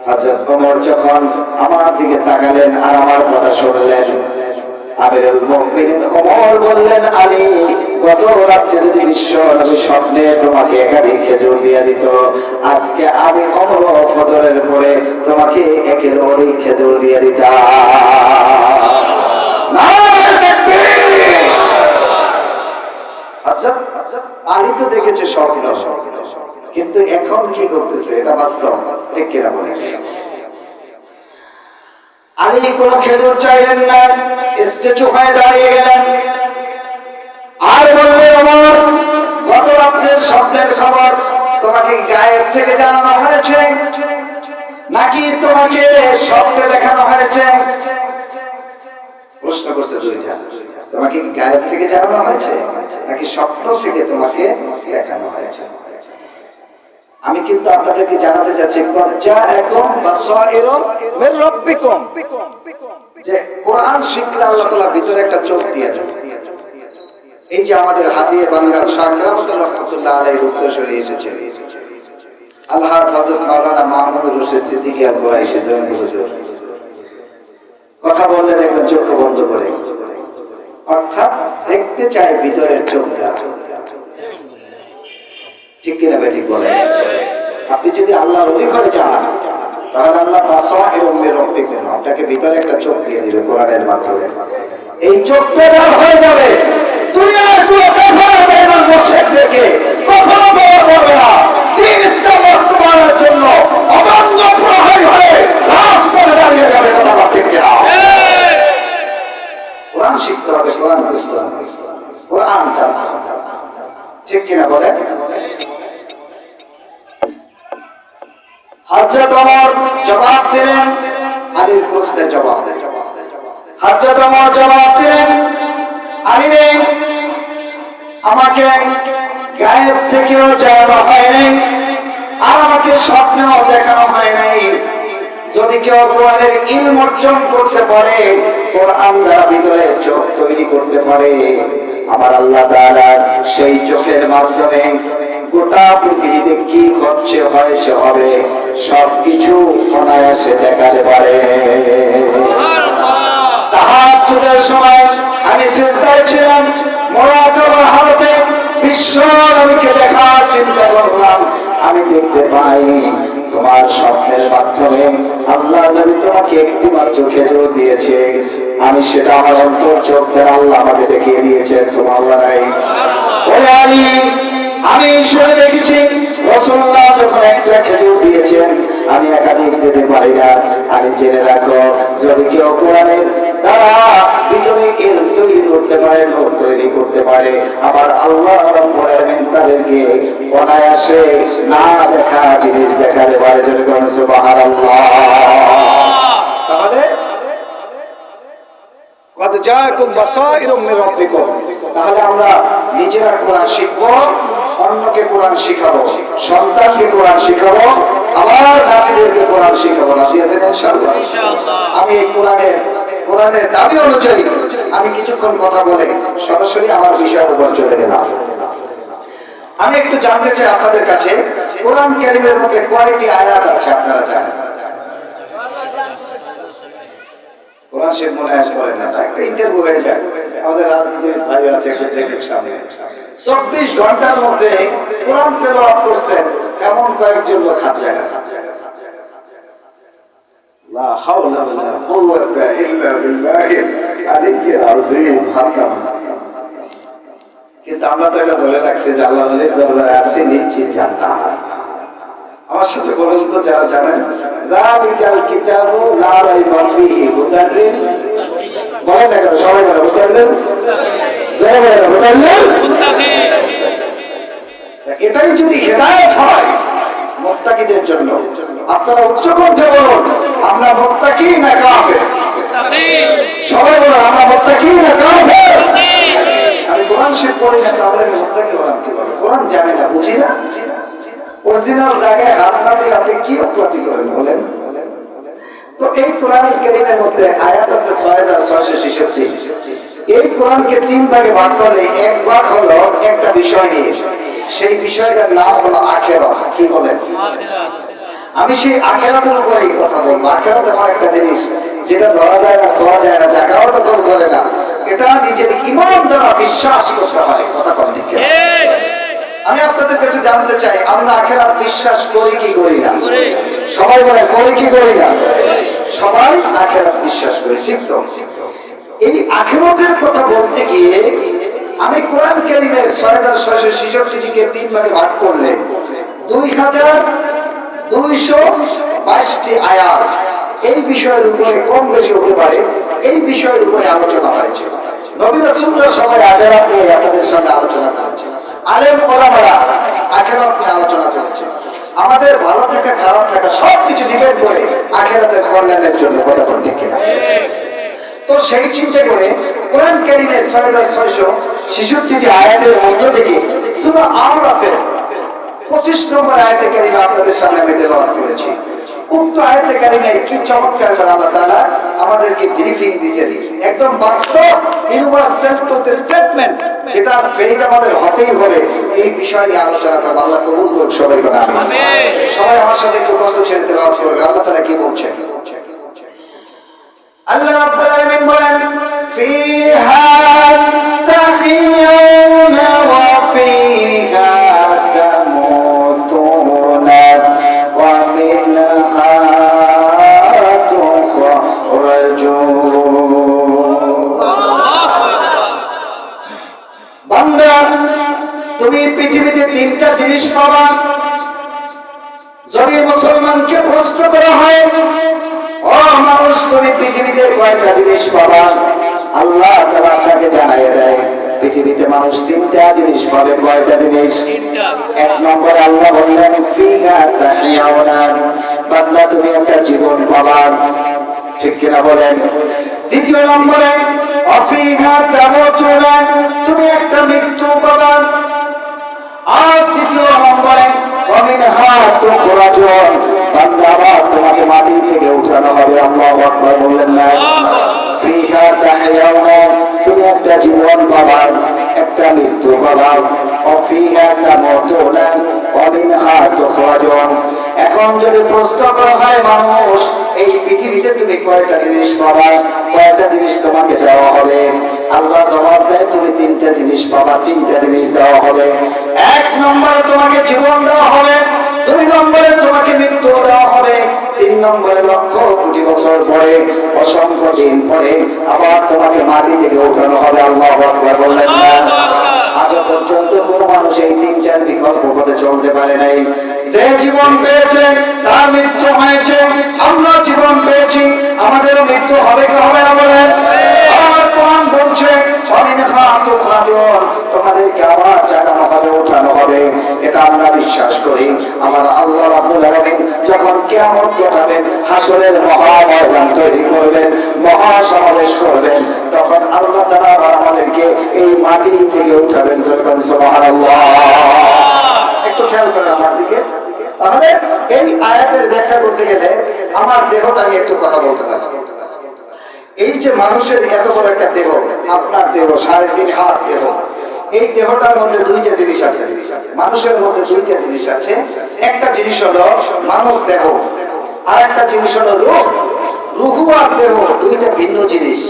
হযরত ওমর যখন আমার দিকে তাকালেন আর আমার কথা শুনলেন, আমিরুল মুমিনিন ওমর বললেন, আলী গত রাতে যদি বিশ্ব নবী স্বপ্নে তোমাকে একাধিক খেজুর দিয়ে দিত, আজকে আমি ওমর ফজরের পরে তোমাকে একের অধিক খেজুর দিয়ে দিতাম। আচ্ছা, আলী তো দেখেছে স্বপ্ন, কিন্তু এখন কি করতেছে এটা বাস্তব, ঠিক কিনা বলে? আলী কোনো খেজুর চাইলেন না, স্ট্যাচু হয়ে দাঁড়িয়ে গেলেন আর বললেন, ওমর গত রাতের স্বপ্নের খবর তোমাকে গায়েব থেকে জানানো হয়েছে নাকি তোমাকে স্বপ্নে দেখানো হয়েছে? প্রশ্ন করছে দুইটা, তোমাকে গায়েব থেকে জানানো হয়েছে নাকি স্বপ্ন থেকে তোমাকে দেখানো হয়েছে? আমি কিন্তু আপনাদেরকে জানাতে চাচ্ছি যে কোরআন শিখলে আল্লাহ তাআলা ভিতরে একটা চোখ দিয়ে দেন। এই যে আমাদের হাদিয়ে বাঙ্গাল শাহ কেরামতুল্লাহ রাহমাতুল্লাহ আলাইহির উত্তরসূরি এসেছে, আল্লাহ হযরত মাওলানা মাহমুদুর রশিদ সিদ্দিকী কুরাইশি জয়ন্তী হুজুর কথা বললে দেখবেন চোখ বন্ধ করে, অর্থাৎ দেখতে চায় ভিতরের চোখ দ্বারা। ঠিক কিনা ঠিক বলে? আপনি যদি আল্লাহর ওই ঘরে যান তাহলে আল্লাহ বাসাইরুম মির রাব্বিকুম আপনাকে ভিতরে একটা চোখ দিয়ে দিবে কোরআনের মাধ্যমে। এই চোখটা যার হয়ে যাবে, দুনিয়ার কোনো কাফের বেঈমান মুশরিকদেরকে কখনো বলা যাবে না। দ্বীন ইসলাম বাস্তবায়নের জন্য অদম্য প্রহরী হয়ে রাজপথে দাঁড়িয়ে যাবে। কথা ঠিক কিনা? কোরআন শিখতে হবে, কোরআন বুঝতে হবে, কোরআন জানতে হবে, ঠিক কিনা বলে? হযরত ওমর জবাব দিলেন, আলীর প্রশ্নের জবাব দিলেন। হযরত ওমর জবাব দিলেন, আলী রে আমাকে গায়েব থেকেও জানানো হয় নাই, আর আমাকে স্বপ্নেও দেখানো হয় নাই। যদি কেউ কোরআনের ইলম অর্জন করতে পারে, কোরআন দ্বারা ভিতরে চোখ তৈরি করতে পারে, আমার আল্লাহ তাআলা সেই চোখের মাধ্যমে গোটা পৃথিবীতে কি হচ্ছে হয়েছে হবে সবকিছু অনায়াসে দেখাতে পারে। তাহাজ্জুদের সময় আমি সিজদায় ছিলাম, মুরাকাবার হালতে বিশ্ব নবীকে দেখার চিন্তা করলাম। আমি দেখতে পাই তোমার স্বপ্নের মাধ্যমে আল্লাহ নবী তোমাকে একটি মাত্র খেজুর দিয়েছে, আমি সেটা আমার অন্তর চোখ দ্বারা আল্লাহ আমাকে দেখিয়ে দিয়েছে। সুবহানাল্লাহ। ওরে আলী, আমি শুনে দেখেছি রাসূলুল্লাহ যখন একটা খেজুর দিয়েছেন, আমি একাধিক দিতে পারি না। আমি জেনে রাখো, যদি কেউ কোরআনের দ্বারা ভিতরে ইলম তৈরি করতে পারে, নূর তৈরি করতে পারে, আমার আল্লাহ রাব্বুল আলামিন তাদেরকে অনায়াসে না দেখা জিনিস দেখাতে পারে। যদি বলেন সুবহানাল্লাহ। তাহলে কদ জাআকুম বাসাইরুম মির রাব্বিকুম, তাহলে আমরা নিজেরা কোরআন শিখবো, অন্যকে কোরআন শিখাবো, সন্তানকে কোরআন শিখাবো, আবার নাতিদেরকে কোরআন শিখাবো। রাজি আছেন ইনশাআল্লাহ? আমি এই কোরআনের দাবি অনুযায়ী আমি কিছুক্ষণ কথা বলে সরাসরি আমার বিষয়ের উপর চলে গেলাম। আমি একটু জানতে চাই আপনাদের কাছে, কোরআন কারীমের মধ্যে কয়টি আয়াত আছে আপনারা জানেন? কোরআন শরীফ মনে হয় পড়েন না, একটা ইন্টারভিউ হয়ে যায়। আমাদের রাজনীতিবিদ ভাই আছে, একটু দেখেন সামনে 24 ঘন্টার মধ্যে কোরআন তেলাওয়াত করছেন এমন কয়েকজন লোক হাত জায়গা। লা হাওলা ওয়ালা কুওয়াতা ইল্লা বিল্লাহিল আলিয়্যিল আযীম। কিন্তু আমরা তো এটা ধরে রাখছি যে আল্লাহর ওলির দরবারে আছে নিশ্চিত জান্নাত। আমার সাথে বলুন তো যারা জানেন, যালিকাল কিতাবু লা রাইবা ফীহি হুদাল লিল, বলেন না কেন সবাই বলে হুদাল লিল, যারা বলে হুদাল লিল মুত্তাকিন। এটাই যদি হেদায়েত হয় মুত্তাকিদের জন্য, আপনারা উচ্চ কণ্ঠে বলুন, আমরা মুত্তাকি না কাফের? মুত্তাকিন। সবাই বলুন, আমরা মুত্তাকি না কাফের? মুত্তাকিন। আমি কোরআন শরীফ পড়ি না, তাহলে আমি মুত্তাকি হলাম কিভাবে? কোরআন জানি না, বুঝি না। অরিজিনাল জায়গায় হাত না দিয়ে আপনি কি অপরাধী করেন বলেন? তো এই কোরআনুল কারীমের মধ্যে আয়াত আছে 6666। এই কোরআনকে 3 ভাগে ভাগ করলে এক ভাগ হলো একটা বিষয় নিয়ে, সেই বিষয়টার নাম হলো আখিরাত। কি বলেন? আখিরাত। আমি সেই আখিরাতের উপরেই কথা বলবো। আখিরাত এমন একটা জিনিস যেটা ধরা যায় না, ছোঁয়া যায় না, জায়গাও দখল করে না। এটা নিজের ঈমান দ্বারা বিশ্বাস করতে হয়। কথা বলেন ঠিক? আমি আপনাদের কাছে জানতে চাই, আমরা আখিরাত বিশ্বাস করি কি করি না? সবাই বলে করি কি করি না? সবাই আখিরাত বিশ্বাস করি, ঠিক তো? এই আখিরাতের কথা বলতে গিয়ে আমি কোরআন কারীমের 6666টিকে 3 ভাগে ভাগ করলে 2222টি আয়াত এই বিষয়ের উপরে কম বেশি হতে পারে, এই বিষয়ের উপরে আলোচনা হয়েছে। নবী রাসূলরা সবাই আখিরাত নিয়ে আপনাদের সামনে আলোচনা করেছে, আলেম ওলামারা আখিরাত নিয়ে আলোচনা করেছে। আমাদের ভালো থাকা খারাপ থাকা সবকিছু ডিপেন্ড করে আখিরাতের কল্যাণের জন্য। কথা বলতে ঠিক না? তো সেই চিন্তা করে কোরআন কারীমের 6666টি আয়াতের মধ্য থেকে সূরা আরাফের 25 নম্বর আয়াতে কারীমা আপনাদের সামনে আমি তেলাওয়াত করেছি। উক্ত আয়াতে কারীমের কি চমৎকার করে আল্লাহ তাআলা আমাদেরকে ব্রিফিং দিয়েছেন, একদম বাস্তব ইউনিভার্সাল ট্রুথ স্টেটমেন্ট, যেটার ফেজ আমাদের হতেই হবে। এই বিষয় নিয়ে আলোচনা করব। আল্লাহ কবুল করুন সবাই বলেন আমিন। সবাই আমার সাথে একটু কণ্ঠ ছেড়ে তেলাওয়াত করবেন। আল্লাহ তাআলা কি বলছেন? আল্লাহ রাব্বুল আলামিন বলেন, ফিহা তাহিয়ুনা ওয়া ফিহা তামুতুনা ওয়া মিনহা তুখরাজুন। বান্দা, তুমি পৃথিবীতে 3টা জিনিস পাবা। যদি মুসলমানকে প্রশ্ন করা হয়, ও মানুষ তুমি পৃথিবীতে কয়টা জিনিস পাবা, আল্লাহ তাআলা আপনাকে জানাইয়ে দেয় পৃথিবীতে মানুষ 3টা জিনিস পাবে। কয়টা জিনিস? 1 নম্বরে আল্লাহ বললেন ফিহা তাহিয়াউনা, বান্দা তুমি একটা জীবন পাবা, ঠিক কিনা বলেন? 2 নম্বরে অফিহা তামুতুনা, তুমি একটা মৃত্যু পাবা। আর দ্বিতীয় নম্বরে অমিনহা তুখরাজুন, বান্দা আবার তোমাকে মাটি থেকে উঠানো হবে। আল্লাহু আকবার বললেন না? ফিহা তাহইয়াউনা, তুমি একটা জীবন পাবা, একটা মৃত্যু পাবা। অফিহা তামুতুনা অমিনহা তুখরাজুন। এখন যদি প্রশ্ন করা হয় মানুষ, এই পৃথিবীতে তুমি কয়টা জিনিস পাবা, কয়টা জিনিস তোমাকে দেওয়া হবে? আল্লাহ জবাব দেয়, তুমি তিনটা জিনিস পাবা, তিনটা জিনিস দেওয়া হবে। এক নম্বরে তোমাকে জীবন দেওয়া হবে, দুই নম্বরে তোমাকে মৃত্যু দেওয়া হবে, তিন নম্বরে লক্ষ কোটি বছর পরে, অসংখ্য দিন পরে আবার তোমাকে মাটি থেকে উঠানো হবে। আল্লাহু আকবার বললেন না? আজ পর্যন্ত কোন মানুষ এই তিনটার বিকল্প পথে চলতে পারে নাই। যে জীবন পেয়েছে তার মৃত্যু হয়েছে, আমরা জীবন পেয়েছি, আমাদেরও মৃত্যু হবে কি হবে না বলেন? আর কোরআন বলছে তোমাদেরকে আবার জাগানো হবে, উঠানো হবে। এটা আমরা বিশ্বাস করি। আমার আল্লাহ রাব্বুল আলামিন যখন কিয়ামত ঘটাবেন, হাসরের মহা ময়দান তৈরি করবেন, মহা সমাবেশ করবেন, তখন আল্লাহ তাআলা আমাদেরকে এই মাটি থেকে উঠাবেন। সুবহানাল্লাহ। একটু খেয়াল করেন আমার দিকে। তাহলে এই আয়াতের ব্যাখ্যা করতে গেলে আমার দেহটা নিয়ে একটু কথা বলতে হবে। এই যে মানুষের এত বড় একটা দেহ, আপনার দেহ 3.5 হাত দেহ, এই দেহটার মধ্যে দুইটা জিনিস আছে। মানুষের মধ্যে দুইটা জিনিস আছে। একটা জিনিস হলো মানব দেহ, আর একটা জিনিস হলো রূহ। রূহ আর দেহ দুইটা ভিন্ন জিনিস।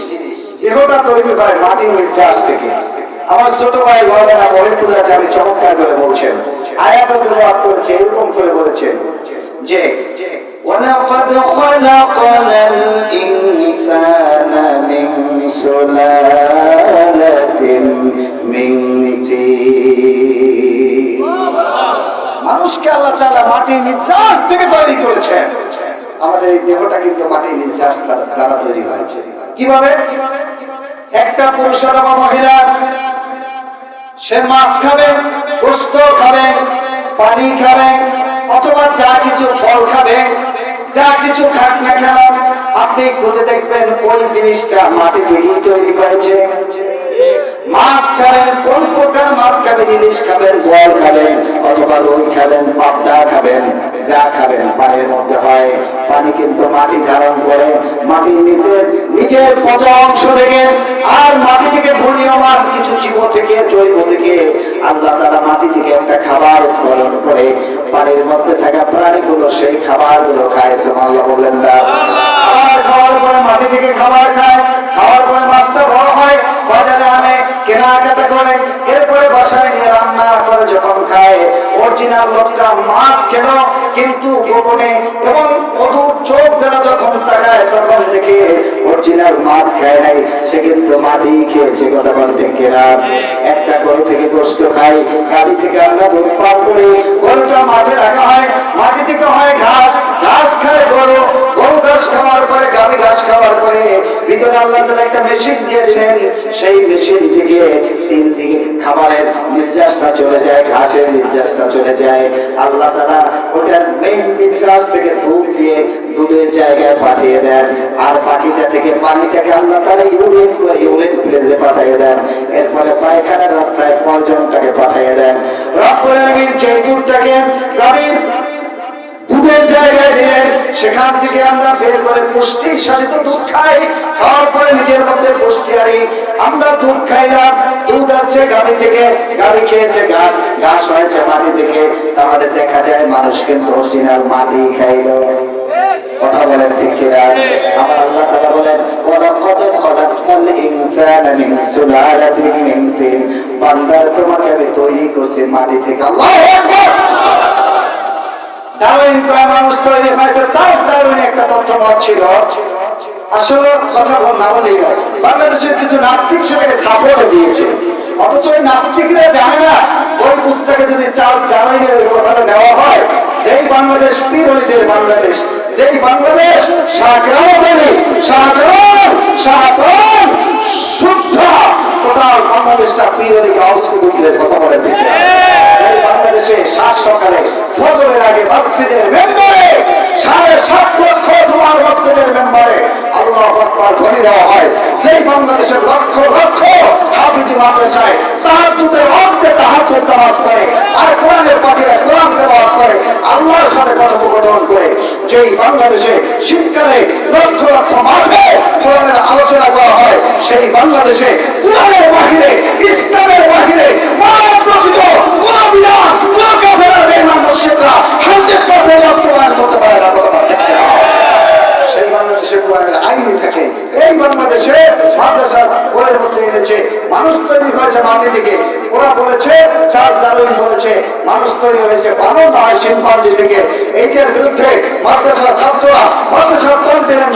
দেহটা তৈরি হয় মাটির নিঃশ্বাস থেকে। আমার ছোট ভাই মাওলানা মহিবুল্লাহ জামি চমৎকার করে বলছেন, আয়াতে তেলাওয়াত করেছে, এরকম করে বলেছেন যে ওয়ালাকাদ খালাকানাল ইনসানা মিন সুলালাতিন মিন তিন। মানুষকে আল্লাহ তাআলা মাটির নিঃশ্বাস থেকে তৈরি করেছেন। আমাদের এই দেহটা কিন্তু মাটির নিঃশ্বাস দ্বারা তৈরি হয়েছে। কিভাবে? একটা পুরুষ অথবা মহিলা সে মাছ খাবে, গোশত খাবে, পানি খাবে, অথবা যা কিছু ফল খাবে, যা কিছু খাক না কেন, আপনি খুঁজে দেখবেন ওই জিনিসটা মাটি থেকেই তৈরি হয়েছে। মাছ খাবেন, কোন প্রকার মাছ খাবেন? ইলিশ খাবেন, বোয়াল খাবেন, অথবা রুই খাবেন, পাবদা খাবেন, যা খাবেন পানির মধ্যে হয়। পানি কিন্তু মাটি ধারণ করে, মাটির নিজের পচা অংশ থেকে আর মাটি থেকে ঘূর্ণীয়মান কিছু জীব থেকে, জৈব থেকে আল্লাহ তাআলা মাটি থেকে একটা খাবার উৎপাদন করে পানির মধ্যে থাকা প্রাণীগুলো সেই খাবারগুলো খায়। সুবহানাল্লাহ বললেন না? আর খাওয়ার পরে মাটি থেকে খাবার খায়, খাওয়ার পরে মাছটা বড় হয়, বাজারে আনে, কেনাকাটা করে, এরপরে বাসায় নিয়ে রান্না করে যখন খায়, অরিজিনাল লোকটা মাছ খেল, কিন্তু গোপনে এবং অদূর চোখ দ্বারা যখন তাকায় তখন দেখে অরিজিনাল মাছ খায় নাই, সে কিন্তু মাটি খেয়েছে। কথা বলতে কিনা? একটা গরু থেকে গোশত খাই, গাড়ি থেকে আমরা দুধ পান করি, গরুটা মাঠে রাখা হয়, মাটি থেকে হয় ঘাস, ঘাস খায় গরু, গরু ঘাস খাওয়ার পরে, গাভী ঘাস খাওয়ার পরে ভিতরে আল্লাহ তাআলা একটা মেশিন দিয়ে দিলেন, সেই মেশিন থেকে তিন দিকে খাবারের নিঃশ্বাসটা চলে যায়, ঘাসের নিঃশ্বাসটা চলে যায়। আল্লাহ তাআলা ওটার মেইন নিঃশ্বাস থেকে দুধ দিয়ে দুধের জায়গায় পাঠিয়ে দেন, আর বাকিটা থেকে পানিটাকে আল্লাহ তাআলা ইউরিন করে ইউরিন প্লেসে পাঠিয়ে দেন, এরপরে পায়খানার রাস্তায় পয়জনটাকে পাঠিয়ে দেন। রব্বুল আলামিন যে দুধটাকে গাভীর দুধের জায়গায় দিলেন, সেখান থেকে আমরা বের করে পুষ্টি সাধিত দুধ খাই, খাওয়ার পরে নিজের মধ্যে পুষ্টি আনি। আমরা দুধ খাইলাম, দুধ আছে গাভী থেকে, গাভী খেয়েছে ঘাস, ঘাস হয়েছে মাটি থেকে, তাহলে দেখা যায় মানুষ কিন্তু অরিজিনাল মাটি খাইলো। কথা বলেন ঠিক কিনা? আমার আল্লাহ তাআলা বলেন ওয়ালাকাদ খালাকনাল ইনসানা মিন সুলালাতিন মিন তিন, বান্দা তোমাকে আমি তৈরি করছি মাটি থেকে। আল্লাহু আকবার। ডারউইন কয় মানুষ তৈরি হয়েছে, চার্লস ডারউইন একটা তথ্যমত ছিল। আসলে কথা না বললেই নয়, বাংলাদেশের কিছু নাস্তিক সেটাকে সাপোর্ট দিয়েছে, অথচ ওই নাস্তিকরা জানে না ওই পুস্তকে যদি চার্লস ডারউইনের ওই কথাটা নেওয়া হয়, যেই বাংলাদেশ পীর ওলিদের বাংলাদেশ, যেই বাংলাদেশ শাহজাহান শুদ্ধ টোটাল বাংলাদেশটা পীর ওলি গাউস কুতুবদের কথা বলে ঠিক। এই বাংলাদেশে সাত সকালে ফজরের আগে মসজিদের মেম্বারে 7.5 লক্ষ জুমার মসজিদের মেম্বারে আল্লাহু আকবার ধ্বনি দেওয়া হয়। যেই বাংলাদেশের লক্ষ যেই বাংলাদেশে শীতকালে লক্ষ লক্ষ মাঠে কোরআনের আলোচনা করা হয়, সেই বাংলাদেশে কোরআনের বাহিরে, ইসলামের বাহিরে মানব রচিত কোন বিধান, কোন কাফেরের বেঈমান মুশরিকরা 100% বাস্তবায়ন করতে পারে না। সেই বাংলাদেশে কোরআনের আইনই থাকে। এই বাংলাদেশে মাদ্রাসা বইয়ের মধ্যে এনেছে মানুষ তৈরি হয়েছে মাটি থেকে। ওরা বলেছে, চার্লস ডারউইন বলেছে মানুষ তৈরি হয়েছে বানর নয় শিম্পাঞ্জি থেকে। এইটার বিরুদ্ধে মাদ্রাসার ছাত্ররা, মাদ্রাসার তরুণ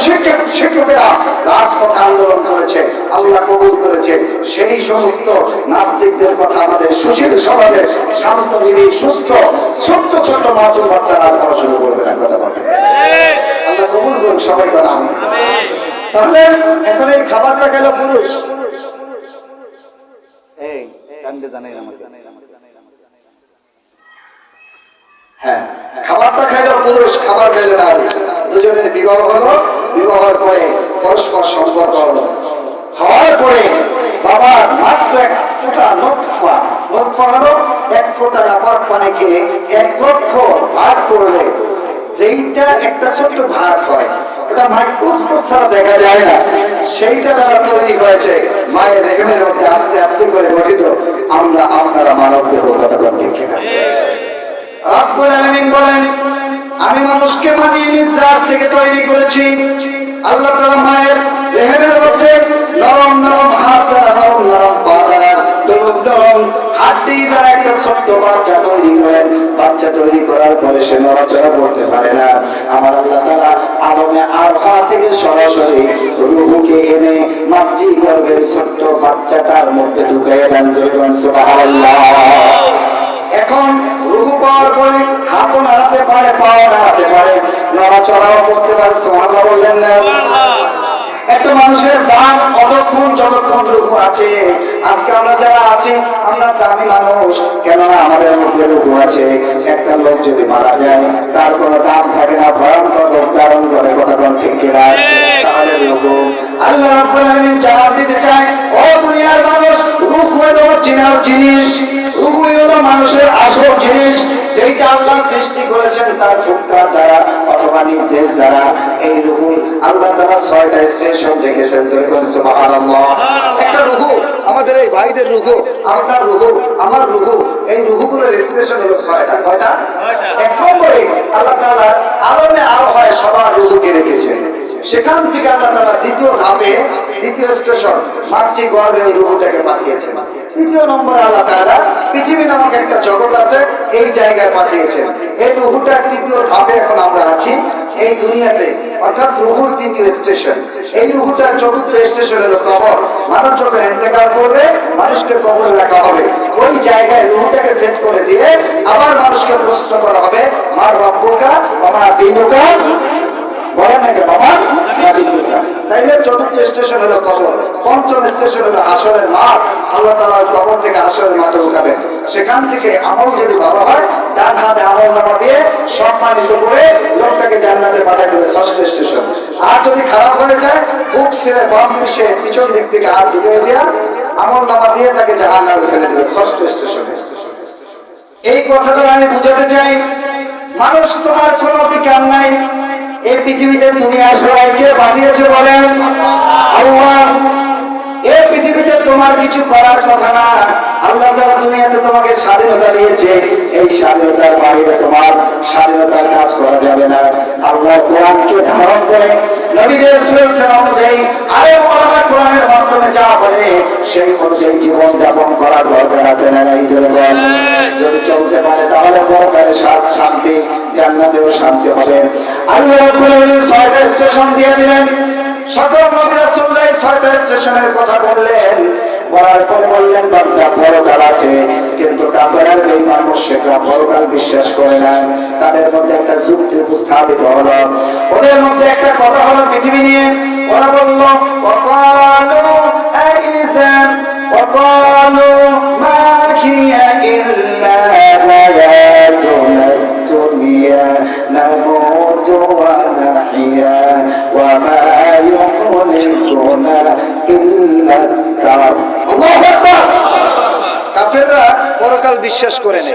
শিক্ষকেরা রাজপথে আন্দোলন করেছে, আল্লাহ কবুল করেছে। সেই সমস্ত নাস্তিকদের কথা আমাদের সুশীল সমাজের শান্ত নিবিড় সুস্থ ছোট্ট ছোট্ট মাসুম বাচ্চারা আর পড়াশোনা করবে না। কথা বলে আল্লাহ কবুল করুন সবাই করা। তাহলে এখন এই খাবারটা খেলো পুরুষ, হ্যাঁ খাবারটা খাইলো পুরুষ, খাবার খাইলো নারী। দুজনের বিবাহ হলো, বিবাহের পরে পরস্পর সম্পর্ক হলো, হওয়ার পরে বাবার মাত্র এক ফোঁটা নোটফা, নোটফা হলো এক ফোঁটা নাপাক পানিকে 1 লক্ষ ভাগ করলে যেইটা একটা ছোট্ট ভাগ হয়, এটা মাইক্রোস্কোপ ছাড়া দেখা যায় না, সেইটা দ্বারা তৈরি হয়েছে মায়ের রেহেমের মধ্যে আস্তে আস্তে করে গঠিত আমরা আপনারা মানব দেহ। কথা ঠিক কিনা? রব্বুল আলামিন বলেন, আমি মানুষকে মাটি নিজ রাজ থেকে তৈরি করেছি। আল্লাহ তাআলা মায়ের রেহেমের মধ্যে নরম নরম হাত দ্বারা, নরম নরম পা দ্বারা, নরম নরম হাড্ডি দ্বারা একটা ছোট্ট বাচ্চা তৈরি করেন। বাচ্চা তৈরি করার পরে সে নড়াচড়া করতে পারে না। আমার আল্লাহ তাআলা আলমে আরফা থেকে সরাসরি রূহকে এনে মাতৃগর্ভে ছোট্ট বাচ্চাটার মধ্যে ঢুকাইয়া দেন। সুবহানাল্লাহ। এখন রূহ পাওয়ার পরে হাতও নাড়াতে পারে, পাও নাড়াতে পারে, নড়াচড়াও করতে পারে। সুবহানাল্লাহ বললেন না? একটা মানুষের দাম অতক্ষণ যতক্ষণ রূহ আছে। আজকে আমরা যারা আছি আমরা দামি মানুষ, কেননা আমাদের মধ্যে রূহ আছে। একটা লোক যদি মারা যায় তার কোনো দাম থাকে না, ভয়ঙ্কর রূপ ধারণ করে। কথা ঠিক কিনা? তাহলে রূহ আল্লাহ রাব্বুল আলামিন জবাব দিতে চায়, ও দুনিয়ার মানুষ, রূহ হলো অরিজিনাল জিনিস, রূহ হলো মানুষের আসল জিনিস, যেটা আল্লাহ সৃষ্টি করেছেন তার ফুৎকার দ্বারা অথবা নির্দেশ দ্বারা। এই রূহ আল্লাহ তাআলা 6টা স্টেশন রেখেছেন। সুবহানাল্লাহ। একটা রূহ, আমাদের এই ভাইদের রূহ, আপনার রূহ, আমার রূহ, এই রূহগুলোর স্টেশন হলো 6টা। কয়টা? 1 নম্বরে আল্লাহ তাআলা আলমে আরো হয় সবার রূহকে রেখেছেন। সেখান থেকে আল্লাহ তাআলা দ্বিতীয় ধাপে, দ্বিতীয় স্টেশন মাতৃগর্ভে ওই রূহটাকে পাঠিয়েছেন। 3 নম্বরে আল্লাহ তাআলা পৃথিবী নামক একটা জগৎ আছে, এই জায়গায় পাঠিয়েছেন। এই রূহটার 3য় ধাপে এখন আমরা আছি এই দুনিয়াতে, অর্থাৎ রূহুর 3য় স্টেশন। এই রূহটার 4র্থ স্টেশন হলো কবর। মানুষ যখন ইন্তেকাল করবে মানুষকে কবরে রাখা হবে। ওই জায়গায় রূহটাকে সেট করে দিয়ে আবার মানুষকে প্রশ্ন করা হবে, মা রব্বুকা ওয়া মা দীনুকা, বলেন না কেন বাবা? তাইলে 4র্থ স্টেশন হলো কবর। 5ম স্টেশন হলো হাসরের মাঠ। আল্লাহ তাআলা ওই কবর থেকে হাসরের মাঠে উঠাবেন। সেখান থেকে আমল যদি ভালো হয় ডান হাতে আমলনামা দিয়ে সম্মানিত করে লোকটাকে জান্নাতে পাঠিয়ে দেবে 6ষ্ঠ স্টেশন। আর যদি খারাপ হয়ে যায় বুক ছেড়ে বাম পিছে পিছন দিক থেকে হাত ঢুকিয়ে দেয়া আমলনামা দিয়ে তাকে জাহান্নামে ফেলে দেবে 6ষ্ঠ স্টেশনে। এই কথাটা আমি বুঝাতে চাই, মানুষ তোমার কোনো অধিকার নাই। এই পৃথিবীতে তুমি আসলে কে পাঠিয়েছে বলেন? আল্লাহ। এই পৃথিবীতে তোমার কিছু করার কথা না। আল্লাহ তাআলা দুনিয়াতে তোমাকে স্বাধীনতা দিয়েছে, এই স্বাধীনতার বাইরে তোমার স্বাধীনতার কাজ করা যাবে না। আল্লাহর কোরআনকে ধারণ করে নবীদের সুন্নাহ অনুযায়ী আলেম ওলামা কোরআনের মাধ্যমে যা বলে সেই অনুযায়ী জীবন যাপন করার দরকার আছে না? এই জন্য যদি চলতে পারে তাহলে পরকালে শান্তি, জান্নাতেও শান্তি হবে। আল্লাহ রাব্বুল আলামিন 6টা স্টেশন দিয়ে দিলেন। সকল নবী রাসূলরা 6টা স্টেশনের কথা বললেন। বলার পরে বললেন, বান্দা পরকাল আছে, কিন্তু কাফেররা বেঈমান মুশরিকরা পরকাল বিশ্বাস করে না। তাদের মধ্যে একটা যুক্তি উপস্থাপিত হলো, ওদের মধ্যে একটা কথা হলো পৃথিবী নিয়ে। ওরা বলল, ওয়াকালু আইযান ওয়াকালু মা হিয়া ইল্লা হায়াতুনা দুনিয়া নামুতু ওয়া নাহইয়া ওয়া মা ইউহলিকুনা ইল্লা দার। আল্লাহু আকবার। কাফেররা পরকাল বিশ্বাস করে না।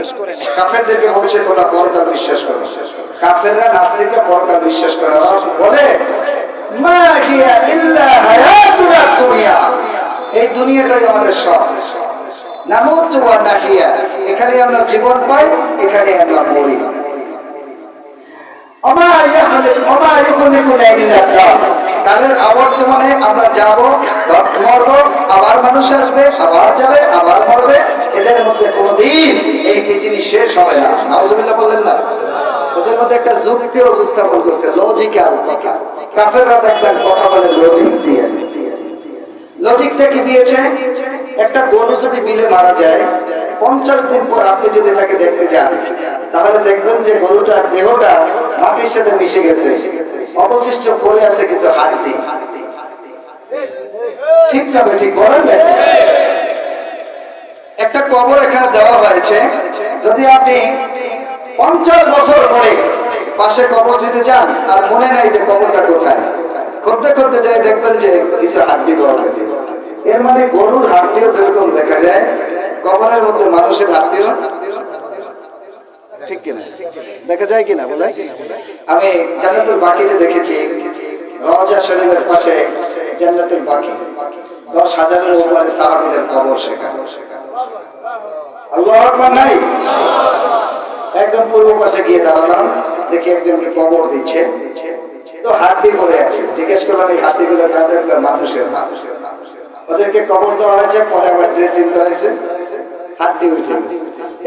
কাফেরদেরকে বলছে তোমরা পরকাল বিশ্বাস করো। কাফেররা নাস্তিকরা পরকাল বিশ্বাস করে না। ওরা বলে মা হিয়া ইল্লা হায়াতুনা দুনিয়া, এই দুনিয়াটাই আমাদের সব। নামুতু ওয়া নাহিয়া, এখানে আমরা জীবন পাই, এখানে আমরা মরি। কালের আবর্তমানে আমরা যাব, মরবো, আবার মানুষ আসবে, আবার যাবে, আবার মরবে। এদের মধ্যে কোনোদিন এই পৃথিবী শেষ হবে না। নাউজুবিল্লাহ বললেন না? ওদের মধ্যে একটা যুক্তি উপস্থাপন করছে, লজিক্যাল কথা। কাফেররা দেখবেন কথা বলে লজিক দিয়ে। লজিকটা কি দিয়েছে? একটা গরু যদি বিলে মারা যায়, 50 দিন পর আপনি যদি তাকে দেখতে যান, তাহলে দেখবেন যে গরুটার দেহটা মাটির সাথে মিশে গেছে, অবশিষ্ট পড়ে আছে কিছু হাড্ডি। ঠিক না? ঠিক বলেন না? একটা কবর এখানে দেওয়া হয়েছে, যদি আপনি 50 বছর পরে পাশে কবর দিতে যান আর মনে নাই যে কবরটা কোথায়, খুঁজতে খুঁজতে যাই দেখবেন যে কিছু হাড্ডি পাওয়া গেছে। এর মানে গরুর হাড্ডিও যেরকম দেখা যায়, কবরের মধ্যে মানুষের হাড্ডিও ঠিক কিনা দেখা যায় কিনা বলে? আমি জান্নাতুল বাকিতে দেখেছি, রওজা শরীফের পাশে জান্নাতুল বাকি, 10,000-এর উপরে সাহাবীদের কবর সেখানে। আল্লাহু আকবার নাই? একদম পূর্ব পাশে গিয়ে দাঁড়ালাম, দেখি একজনকে কবর দিচ্ছে, তো হাড্ডি পড়ে আছে। জিজ্ঞেস করলাম এই হাড্ডিগুলো কাদের? মানুষের হাড়। ওদেরকে কবর দেওয়া হয়েছে, পরে আবার ড্রেসিং করাইছে, হাড্ডি উঠে গেছে।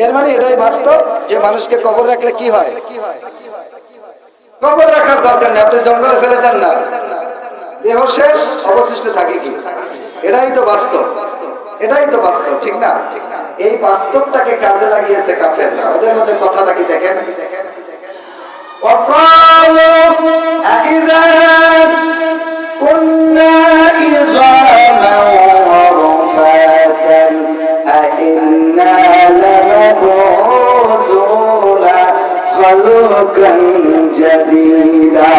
এর মানে এটাই বাস্তব যে মানুষকে কবর রাখলে কি হয়? কবর রাখার দরকার নেই, আপনি জঙ্গলে ফেলে দেন না, দেহ শেষ, অবশিষ্ট থাকে কি? এটাই তো বাস্তব, এটাই তো বাস্তব, ঠিক না? এই বাস্তবটাকে কাজে লাগিয়েছে কাফেররা। ওদের মধ্যে কথাটা কি দেখেন? وقالوا أإذا كنا عظاما ورفاتا أإنا لمبعوثون خلقا جديدا।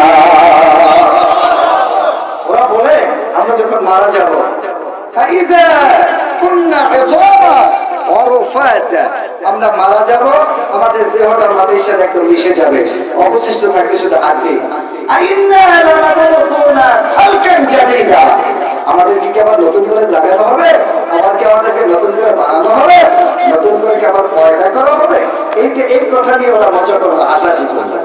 ওরা বলে আমরা যখন মারা যাব, أإذا كنا عظاما ورفاتا, আমরা মারা যাব, আমাদের দেহটা মাটির সাথে একদম মিশে যাবে, অবশিষ্ট থাকবে শুধু হাড্ডি। আইন্না লামাবুসুনা খালকান জাদীদা, আমাদেরকে কি আবার নতুন করে জাগানো হবে? আবার কি আমাদেরকে নতুন করে বানানো হবে? নতুন করে কি আবার পয়দা করা হবে? এই কথা নিয়ে ওরা মজা করলো, হাসাহাসি করলো।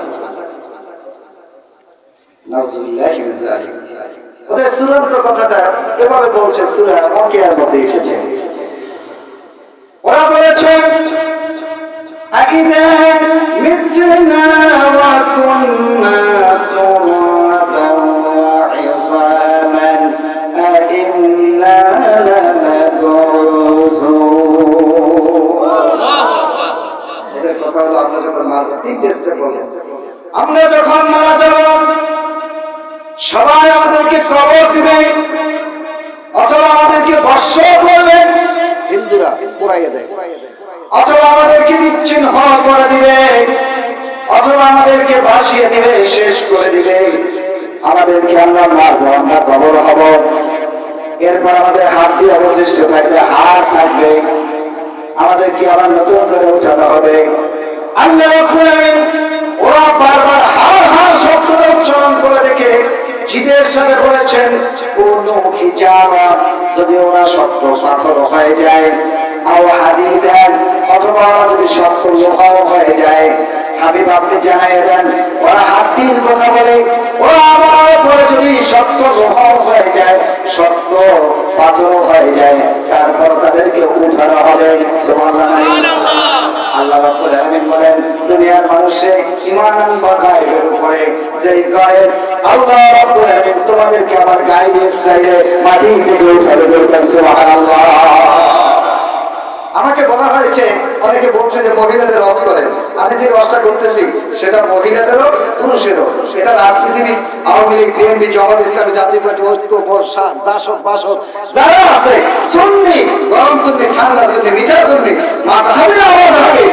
নাউজুবিল্লাহি মিন যালিক। ওদের চূড়ান্ত কথাটা এভাবে বলছে, সূরা ওয়াকিয়ার মধ্যে এসেছে। ওরা বলেছে আইদা মিতনা ওয়া কুননা তুরাবান ওয়া ইযামান আইন্না লামাবউসুন। ওদের কথা হলো আমরা যখন মারা, 3 স্টেপ বললেন, আমরা যখন মারা যাব সবাই আমাদেরকে কবর দিবে, অথবা আমাদেরকে বর্ষ করবে, হিন্দুরা পুরাইয়া দেয়, অথবা আমাদেরকে বিচ্ছিন্ন করে দিবে, অথবা আমাদেরকে ভাসিয়ে দিবে, শেষ করে দিবে। আমাদেরকে আমরা মারবো, আমরা কবর হব। এরপর আমাদের হাড্ডি অবশিষ্ট থাকবে, হাড় থাকবে, আমাদেরকে আবার নতুন করে উঠানো হবে। আল্লাহ রাব্বুল আলামিন ওরা বারবার হাড় হাড় শব্দটা উচ্চারণ করে দেখে জিদের সাথে বলেছেন কোনু খিজারা, যদি ওরা শক্ত পাথর হয়ে যায়, আও হাদিদান, অথবা ওরা যদি শক্ত লোহাও হয়ে যায়। হাবিব আপনি জানাইয়া দেন, ওরা হাড্ডির কথা বলে, ওরা আবার বলে যদি শক্ত লোহাও হয়ে যায়, শক্ত পাথরও হয়ে যায়, তারপর তাদেরকে উঠানো হবে। সুবহানাল্লাহ। আল্লাহ রাব্বুল আলামিন বলেন দুনিয়ার মানুষে ঈমান আনবা গায়েবের উপরে, যেই গায়েব আল্লাহ রাব্বুল আলামিন তোমাদেরকে আবার গায়েবী স্টাইলে মাটি থেকে উঠাবে। সুবহানাল্লাহ। আমাকে বলা হয়েছে, অনেকে বলছে যে মহিলাদের হজ করেন। আমি যে হজটা করতেছি সেটা মহিলাদেরও পুরুষেরও। এটা রাজনীতিবিদ, আওয়ামী লীগ, বিএনপি, জামাত ইসলামী, জাতীয় পার্টি, ঐক্য, জাসদ, বাসদ যারা আছে, সুন্নি, গরম সুন্নি, ঠান্ডা সুন্নি, মিঠা সুন্নি, মাযহাবি আওয়ামী,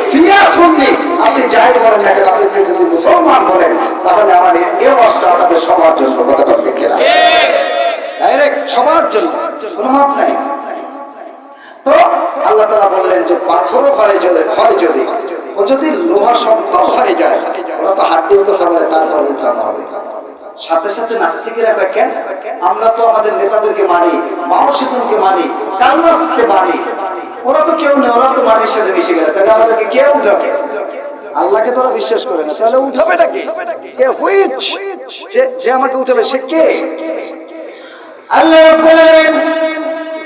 সিয়া সুন্নি, আপনি যাই বলেন না কেন, আপনি যদি মুসলমান বলেন, তাহলে আমার এই হজটা আপনাদের সবার জন্য, কথা বলতে গেলাম ডাইরেক্ট সবার জন্য, কোনো মাপ নাই। তো আল্লাহ তাআলা বললেন যে পাথরও হয় যদি, ও যদি লোহা শক্ত হয়ে যায়, ওরা তো হাড্ডির কথা বলে তারপর উঠানো হবে। সাথে সাথে নাস্তিকেরা কয় কেন, আমরা তো আমাদের নেতাদেরকে মানি, মাও সেতুনকে মানি, কালমার্ক্সকে মানি, ওরা তো কেউ নেই, ওরা তো মাটির সাথে মিশে গেল, তাহলে আমাদেরকে কেউ উঠাবে? আল্লাহকে তোরা বিশ্বাস করে না, তাহলে উঠাবেটা কে? যে আমাকে উঠাবে সে কে? আল্লাহ রাব্বুল আলামিন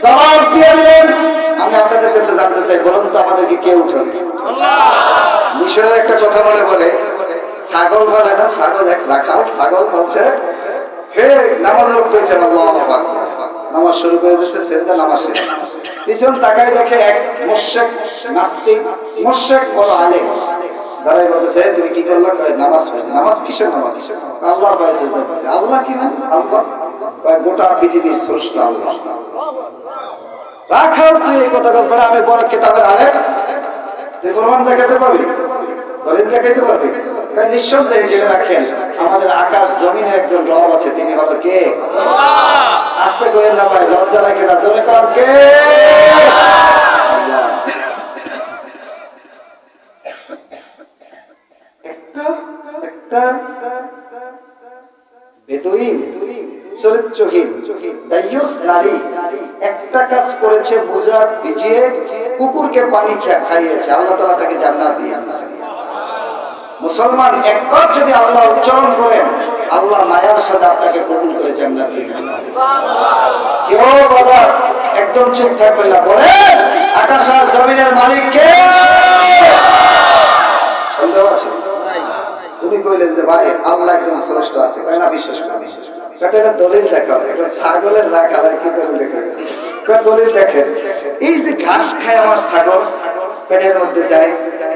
জবাব দিয়ে দিলেন। আমি আপনাদের কাছে জানতে চাই, বলুন তো আমাদেরকে কে উঠাবে? মিশরের একটা কথা মনে পড়ে, ছাগল বলে না, ছাগল এক রাখাল ছাগল বলছে, হে নামাজ পড়তেছে, আল্লাহু আকবার, নামাজ শুরু করে দিচ্ছে, সেজদা নামাজ শেষ, পিছন তাকায় দেখে এক মুশরিক নাস্তিক, মুশরিক বড় আলেম দাঁড়ায় বলতেছে, তুমি কি করলা? নামাজ পড়ছি। নামাজ কিসের নামাজ? আল্লাহর ভয়ে সেজদা দিতেছে। আল্লাহ কি মানে? আল্লাহ গোটা পৃথিবীর স্রষ্টা আল্লাহ। রাখাল তুই এই কথা বলে, আমি বড় কিতাবের আলেম, তুই প্রমাণ দেখাতে পারবি, দলিল দেখাইতে পারবি? নিঃসন্দেহে জেনে রাখেন, আমাদের আকাশ জমিনে একজন রব আছে, তিনি হলো কে? আস্তে কইেন না ভাই, লজ্জা লাগে না, জোরে কর কে? একটা বেদুইন চরিত্রহীন দাইয়ুস নারী একটা কাজ করেছে, বোঝা ভিজিয়ে কুকুরকে পানি খাইয়েছে, আল্লাহ তাআলা তাকে জান্নাত দিয়ে দিয়েছেন। মুসলমান একবার যদি আল্লাহ উচ্চারণ করেন, আল্লাহ মায়ার সাথে আপনাকে কবুল করে জান্নাত দিয়ে দিবেন। কেউ বলা একদম চুপ থাকবেন না, বলেন আকাশ আর জমিনের মালিক কে? সন্দেহ আছে? উনি কইলেন যে ভাই আল্লাহ একজন শ্রেষ্ঠ আছে, কয় না বিশ্বাস করি। তাহলে দলিল দেখাও, এখন ছাগলের রাখাল কি দলিল দেখাবে? দলিল দেখেন, এই যে ঘাস খায় আমার ছাগল, পেটের মধ্যে যায়,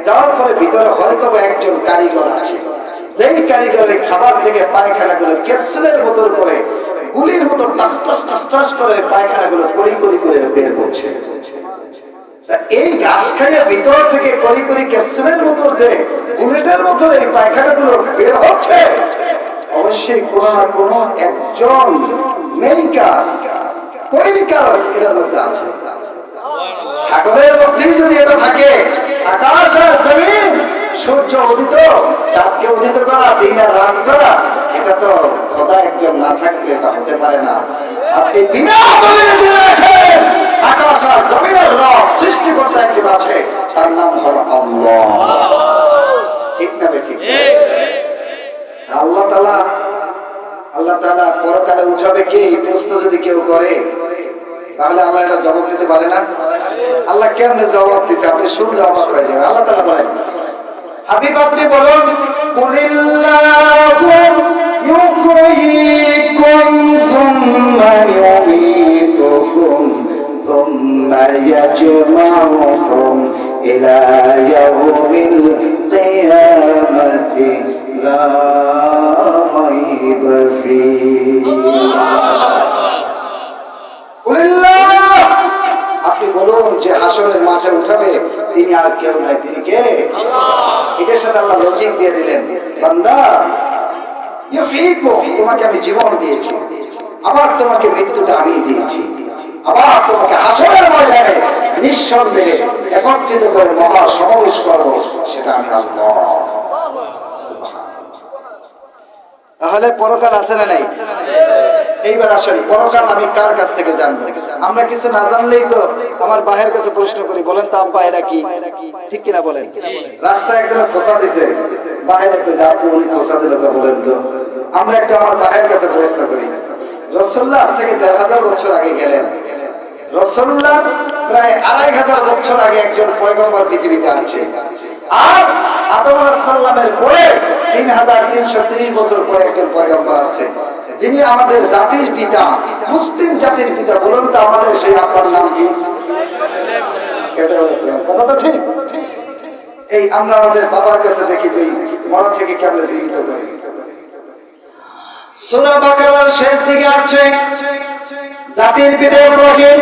যাওয়ার পরে ভিতরে হয়তো একজন কারিগর আছে, যেই কারিগর ওই খাবার থেকে পায়খানাগুলো ক্যাপসুলের মতো করে, গুলির মতো টাস টাস টাস টাস করে পায়খানাগুলো করি করি করে বের করছে। এই ঘাস খাইয়ে ভিতর থেকে করি করি ক্যাপসুলের মতো যে বুলেটের মতো এই পায়খানাগুলো বের হচ্ছে, অবশ্যই কোনো না কোনো একজন মেকার তৈরিকার এটার মধ্যে আছে। ছাগলের মধ্যেই যদি এটা থাকে, আকাশ আর জমিন, সূর্য উদিত, চাঁদকে উদিত করা, দিন আর রাত করা, এটা তো খোদা একজন না থাকলে এটা হতে পারে না। আপনি বিনা দলিলে জেনে রাখেন, আকাশ আর জমিনের রব সৃষ্টিকর্তা একজন আছে, তার নাম হলো আল্লাহ। ঠিক না ঠিক? আল্লাহ তাআলা পরকালে উঠাবে কে? এই প্রশ্ন যদি কেউ করে, তাহলে আল্লাহ এটা জবাব দিতে পারে না? আল্লাহ কেমনে জবাব দিতে, আপনি শুনলে অবাক হয়ে যাবেন। আল্লাহ তাআলা বলেন, হাবিব আপনি বলুন, কুলিল্লাহু ইউহয়িকুম সুম্মা ইউমীতুকুম সুম্মা ইয়াজমাউকুম ইলা ইয়াউমিল কিয়ামাতি লা রাইবা ফীহি। আপনি বলুন যে হাসরের মাঠে উঠাবে তিনি আর কেউ নাই, তিনি কে? এটার সাথে আল্লাহ লজিক দিয়ে দিলেন, বান্দা ইউহয়িকুম, তোমাকে আমি জীবন দিয়েছি, আবার তোমাকে মৃত্যুটা আমি দিয়েছি, আবার তোমাকে হাসরের ময়দানে নিঃসন্দেহে একত্রিত করে মহা সমাবেশ করবো, সেটা আমি আল্লাহ। তাহলে পরকাল আছে না নাই? এইবার আসেন, পরকাল আমি কার কাছ থেকে জানবো? আমরা কিছু না জানলেই তো আমার বাহের কাছে প্রশ্ন করি, বলেন তো আব্বা এটা কি? ঠিক কিনা বলেন? রাস্তায় একজনে খোঁচা দিছে, বাহের কইছে আপু উনি খোঁচা দিল, বলেন তো। আমরা একটা আমার বাহের কাছে প্রশ্ন করি, রাসূলুল্লাহ আজ থেকে ১৫০০ বছর আগে গেলেন, রাসূলুল্লাহ প্রায় ২৫০০ বছর আগে একজন পয়গম্বর পৃথিবীতে আসছে, আর আদম আলাইহিস সালামের পরে ৩৩৩০ বছর পরে একজন পয়গম্বর আসছে, যিনি আমাদের জাতির পিতা, মুসলিম জাতির পিতা। বলুন তো আমাদের সেই আব্বার নাম কি? কথা তো ঠিক। এই আমরা আমাদের বাবার কাছে দেখি যে মরা থেকে কেমনে জীবিত করি। সূরা বাকারার শেষ দিকে আছে, জাতির পিতা ইব্রাহিম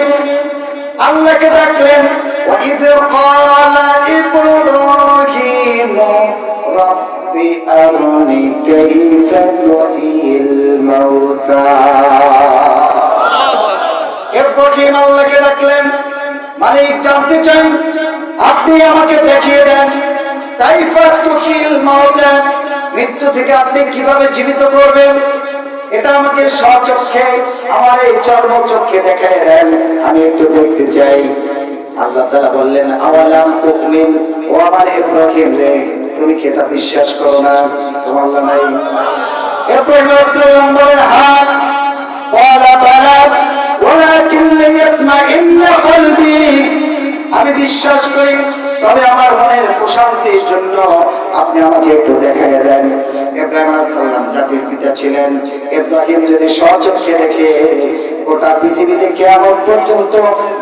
আল্লাহকে ডাকলেন, ওয়া ইয ক্বালা ইব্রাহিম রাব্বি আরনি কাইফা তুহিল মাউতা। ইব্রাহিম আল্লাহকে ডাকলেন, মালিক জানতে চাই আপনি আমাকে দেখিয়ে দেন, কাইফা তুহিল মাউতা, মৃত্যু থেকে আপনি কিভাবে জীবিত করবেন, এটা আমাকে স্বচক্ষে আমার এই চর্মচক্ষে দেখায় দেন, আমি একটু দেখতে চাই। আল্লাহ তাআলা বললেন, আওয়ালাম তুমিন, ও আমার ইব্রাহিম রে, তুমি কি এটা বিশ্বাস করো না? সুবহানাল্লাহ নাই? ইব্রাহিম আলাইহিস সালাম বলেন, হ্যাঁ। ক্বালা বালা ওয়ালাকিন লিয়াতমাইন্না কলবি, আমি বিশ্বাস করি, তবে আমার মনের প্রশান্তির জন্য আপনি আমাকে একটু দেখাইয়া দেন। ইব্রাহিম আলাইহিস সালাম জাতির পিতা ছিলেন। ইব্রাহিম যদি স্বচক্ষে দেখে, গোটা পৃথিবীতে কিয়ামত পর্যন্ত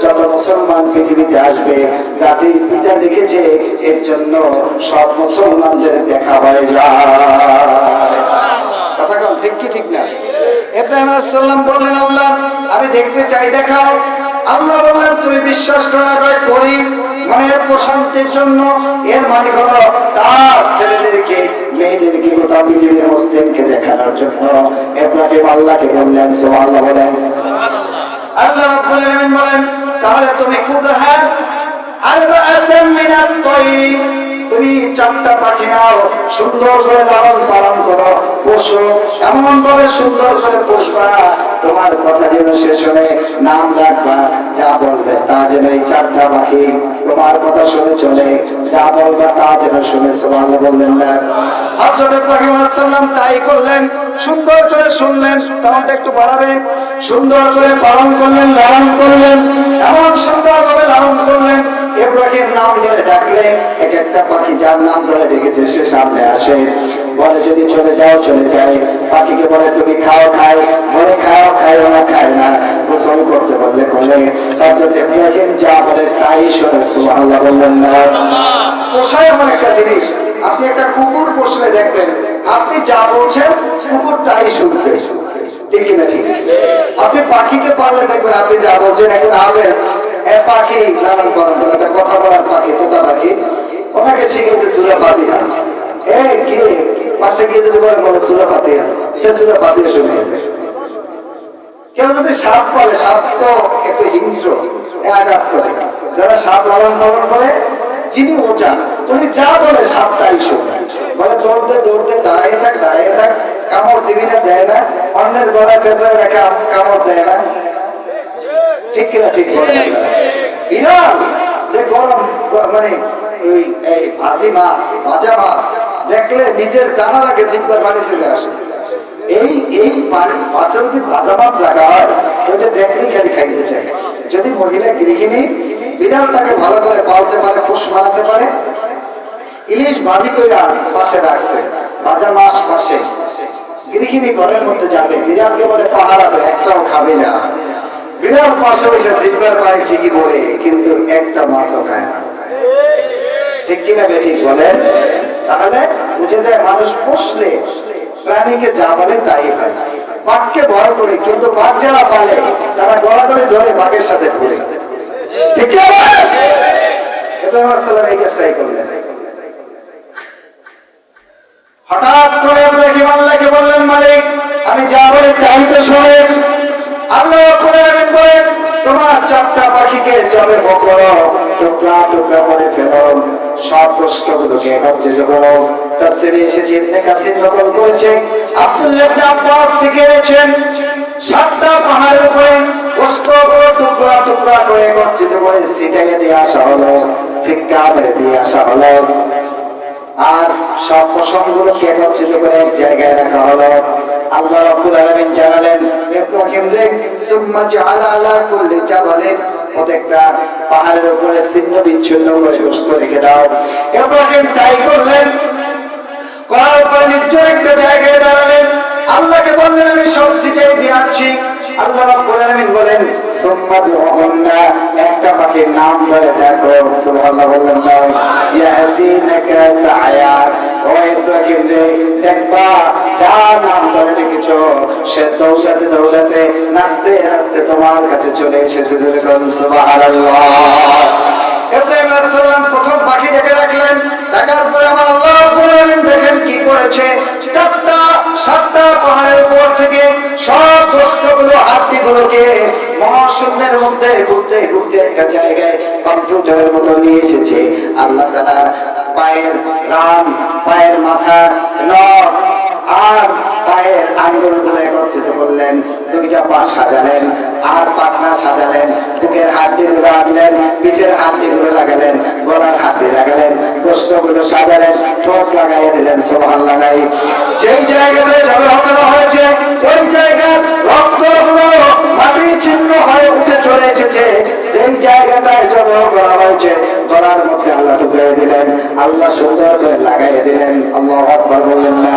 যত মুসলমান পৃথিবীতে আসবে, জাতির পিতা দেখেছে, এর জন্য সব মুসলমানদের দেখা হয়ে যায়। কথা কম ঠিক কি ঠিক না? ইব্রাহিম আলাইহিস সালাম বললেন, আল্লাহ আমি দেখতে চাই, দেখাও। আল্লাহ বললেন, তুমি বিশ্বাস করি মনের প্রশান্তির জন্য। এর মানে হলো তার ছেলেদেরকে, মেয়েদেরকে, গোটা পৃথিবীর মুসলিমকে দেখানোর জন্য ইব্রাহিম আল্লাহকে বললেন। সুবহানাল্লাহ বলেন। আল্লাহ রাব্বুল আলামিন বলেন, তাহলে তুমি খুদহা আরবাআতাম মিনাত তায়রি, তুমি 4টা পাখি নাও, সুন্দর করে লালন পালন করো, পোষো, এমন ভাবে সুন্দর করে পোষবা, তোমার কথা যেন সে শুনে নাম রাখবা, যা বলবে তা যেন এই 4টা পাখি তোমার কথা শুনে চলে, যা বলবা তা যেন শুনে। সুবহানাল্লাহ বললেন না? হযরত ইব্রাহিম আলাইহিস সালাম তাই করলেন, সুন্দর করে শুনলেন, সাউন্ড একটু বাড়াবে, সুন্দর করে পালন করলেন, লালন করলেন, এমন সুন্দর ভাবে লালন করলেন। ইব্রাহিম নাম ধরে ডাকলে এক একটা পাখি যার নাম ধরে ডেকেছে সে সামনে আসে, বলে যদি চলে যাও চলে যায়। পাখিকে বলে তুমি খাও, খায়, বলে খাও, খায় না, খায় না। গোসল করতে বললে বলে। হযরত ইব্রাহিম যা বলে তাই শোনে। সুবহানাল্লাহ বললেন না? পোষা এমন একটা জিনিস, আপনি একটা কুকুর পোষলে দেখবেন, আপনি যা বলছেন কুকুর তাই শুনছে, ঠিক কিনা? ঠিক। আপনি পাখিকে পারলে দেখবেন, আপনি যা বলছেন, একজন আবেজ পাখি লালন পালন করে, একটা কথা বলার পাখি, তোতা পাখি, ওনাকে শিখেছে সূরা ফাতিহা। কে পাশে গিয়ে যদি বলে সূরা ফাতিহা, সে সূরা ফাতিহা শুনে যাবে। কেউ যদি সাপ বলে, সাপ তো একটু হিংস্র, আঘাত করে, যারা সাপ লালন পালন করে, যিনি ওজা, উনি যা বলে সাপ তাই শুনে। বলে দৌড়তে দৌড়তে দাঁড়াইয়ে থাক, দাঁড়াইয়ে থাক, কামড় দিবি না, দেয় না, অন্যের গলায় ফেসে রেখা কামড় দেয় না, ঠিক কিনা? ঠিক বলে। বিড়াল যে গরম মানে এই ভাজি মাছ, ভাজা মাছ দেখলে নিজের জানার আগে জিহ্বার পানি চলে আসে। এই পাশে যদি ভাজা মাছ রাখা হয়, ওইটা দেখলেই খালি খাইতে চায়। যদি মহিলা গৃহিণী বিড়াল তাকে ভালো করে পালতে পারে, পোষ মানাতে পারে, ইলিশ ভাজি করে পাশে রাখছে, ভাজা মাছ পাশে, গৃহিণী ঘরের মধ্যে যাবে, বিড়ালকে বলে পাহারা দেয়, একটাও খাবে না। বিড়াল পাশে বসে জিহ্বার পানি ঠিকই বলে, কিন্তু একটা মাছও খায় না, ঠিক কিনা? ঠিক বলেন? তাহলে বুঝে যায় মানুষ পুষলে প্রাণীকে যা বলে তাই হয়। বাঘকে ভয় করে, কিন্তু বাঘ যারা পালে তারা গলাগলি ধরে বাঘের সাথে ঘুরে, ঠিক কি? ইব্রাহিম আলাইহিস সালাম এই কাজটাই করলেন। হঠাৎ করে ইব্রাহিম আল্লাহকে বললেন, মালিক আমি যা বলি তাই তো শোনেন। আল্লাহ রাব্বুল আলামিন বলেন, তোমার 4টা পাখিকে জবে করো, টুকরা টুকরা করে ফেলো, সব গোশতগুলোকে একত্রিত করো। তাফসীরে এসেছে, ইবনে কাসির নকল করেছে, আব্দুল্লাহ ইবনে আব্বাস থেকে এনেছেন, 7টা পাহাড়ের উপরে গোশতগুলো টুকরা টুকরা করে একত্রিত করে ছিটাইয়ে দিয়ে আসা হলো, ফিক্কা মেরে দিয়ে আসা হলো, আর সব পশমগুলোকে একত্রিত করে এক জায়গায় রাখা হলো। আল্লাহ রাব্বুল আলামিন জানালেন, ইব্রাহিম রে, সুম্মা জাআলা আলা কুল্লি জাবালিন, প্রত্যেকটা পাহাড়ের উপরে ছিন্ন বিচ্ছিন্ন করে গোশত রেখে দাও। ইব্রাহিম তাই করলেন। করার পর নির্জন একটা জায়গায় দাঁড়ালেন, আল্লাহকে বললেন আমি সব ছিটিয়ে দিয়ে আসছি। আল্লাহ রাব্বুল আলামিন বলেন, সুম্মা দুউন্না, একটা পাখির নাম ধরে দেখো। সুবহানাল্লাহ বললেন না? ইয়াতিনাকা সায়া, ও ইব্রাহিম রে, দেখবা যার নাম ধরে দেখেছো সে দৌড়াতে দৌড়াতে, নাচতে নাচতে তোমার কাছে চলে এসেছে। সুবহানাল্লাহ। ইব্রাহিম আলাইহিস সালাম প্রথম পাখি দেখে রাখলেন, দেখার পরে আমার আল্লাহ রাব্বুল আলামিন দেখেন কি করেছে, 7টা পাহাড়ের উপর থেকে সব গোশতগুলো, হাড্ডিগুলোকে মহাশূন্যের মধ্যে ঘুরতে ঘুরতে একটা জায়গায় কম্পিউটারের মতো নিয়ে এসেছে। আল্লাহ তাআলা পায়ের রান, পায়ের মাথা, নখ আর পায়ের আঙ্গুলগুলো একত্রিত করলেন, দুইটা পা সাজালেন আর পাখনা সাজালেন, বুকের হাড্ডিগুলো আনলেন, পিঠের হাড্ডিগুলো লাগালেন, গলার হাড্ডি লাগালেন, গোশতগুলো সাজালেন, ঠোঁট লাগাইয়ে দিলেন। সুবহানাল্লাহ। যেই জায়গাটায় জবে হতানো হয়েছে ওই জায়গার রক্তগুলো মাটি ছিন্ন হয়ে উঠে চলে এসেছে। যেই জায়গাটায় জবে করা হয়েছে গলার মধ্যে আল্লাহ ঢুকিয়ে দিলেন, আল্লাহ সুন্দর করে লাগাইয়ে দিলেন। আল্লাহু আকবার বললেন না?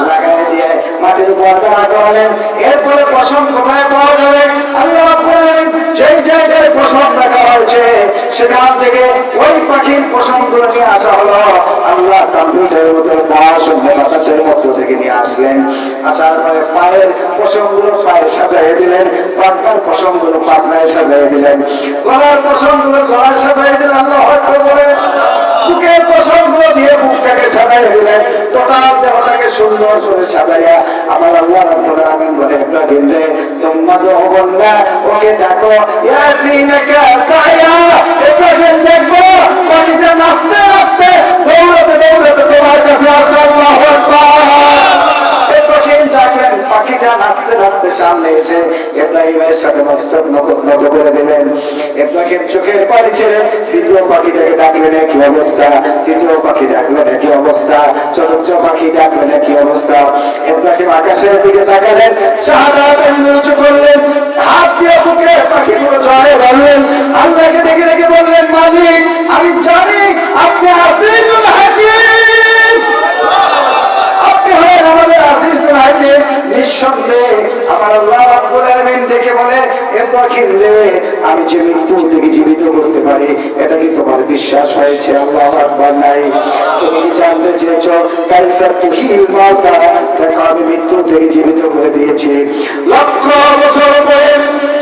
লাগাইয়ে দিয়ে মাটির উপর দাঁড়া করালেন। এরপরে পশম কোথায় পাওয়া যাবে? আল্লাহ বললেন যেই জায়গায় পশম রাখা হয়েছে সেখান থেকে ওই পাখির পশমগুলো নিয়ে আসা হলো। আল্লাহ কম্পিউটারের মতো মহাশূন্য বাতাসের মধ্য থেকে নিয়ে আসলেন। আসার পরে পায়ের পশমগুলো পায়ে সাজাইয়ে দিলেন, পাখনার পশমগুলো পাখনায় সাজাইয়ে দিলেন, গলার পশমগুলো গলায় সাজাইয়ে দিলেন। আল্লাহ আকবার বলে বুকের পশমগুলো দিয়ে বুকটাকে সাজাইয়ে দিলেন। টোটাল দেহটাকে সুন্দর করে সাজাইয়া আমার আল্লাহ রাব্বুল আলামিন বলে ইব্রাহিম রে তোমরা দুহুন্না ওকে দেখো ইয়াতিনাকা সায়া। ইব্রাহিম দেখো পাখিটা নাচতে নাচতে দৌড়াতে দৌড়াতে তোমার কাছে আসে। আল্লাহু আকবার। ইব্রাহিম ডাকলেন, পাখিটা নাচতে নাচতে সামনে এসে ইব্রাহিমের সাথে মস্তক নত করে দিলেন। ইব্রাহিম চোখের পানি ছেড়ে দ্বিতীয় পাখিটাকে ডাকলেন, কি অবস্থা? তৃতীয় পাখি ডাকলেন, কি অবস্থা? চতুর্থ পাখি ডাকলেন, কি অবস্থা? ইব্রাহিম আকাশের দিকে তাকালেন, শাহাদাত উঁচু করলেন, হাত দিয়ে বুকে পাখিগুলো জড়িয়ে ধরলেন, আল্লাহকে ডেকে ডেকে বললেন, মালিক আমি জানি আপনি আজিজুল হাকীম, আপনি হলেন আমাদের আজিজুল হাকীম। নিঃসন্দেহে আমার আল্লাহ রাব্বুল আলামিন ডেকে বলে ইব্রাহিম রে আমি যে মৃত্যু থেকে জীবিত করতে পারি এটা কি তোমার বিশ্বাস হয়েছে? আল্লাহু আকবার। নাই তুমি কি জানতে চেয়েছো কাইফা তুহিল মাউতা? দেখো আমি মৃত্যু থেকে জীবিত করে দিয়েছি। লক্ষ বছর পরে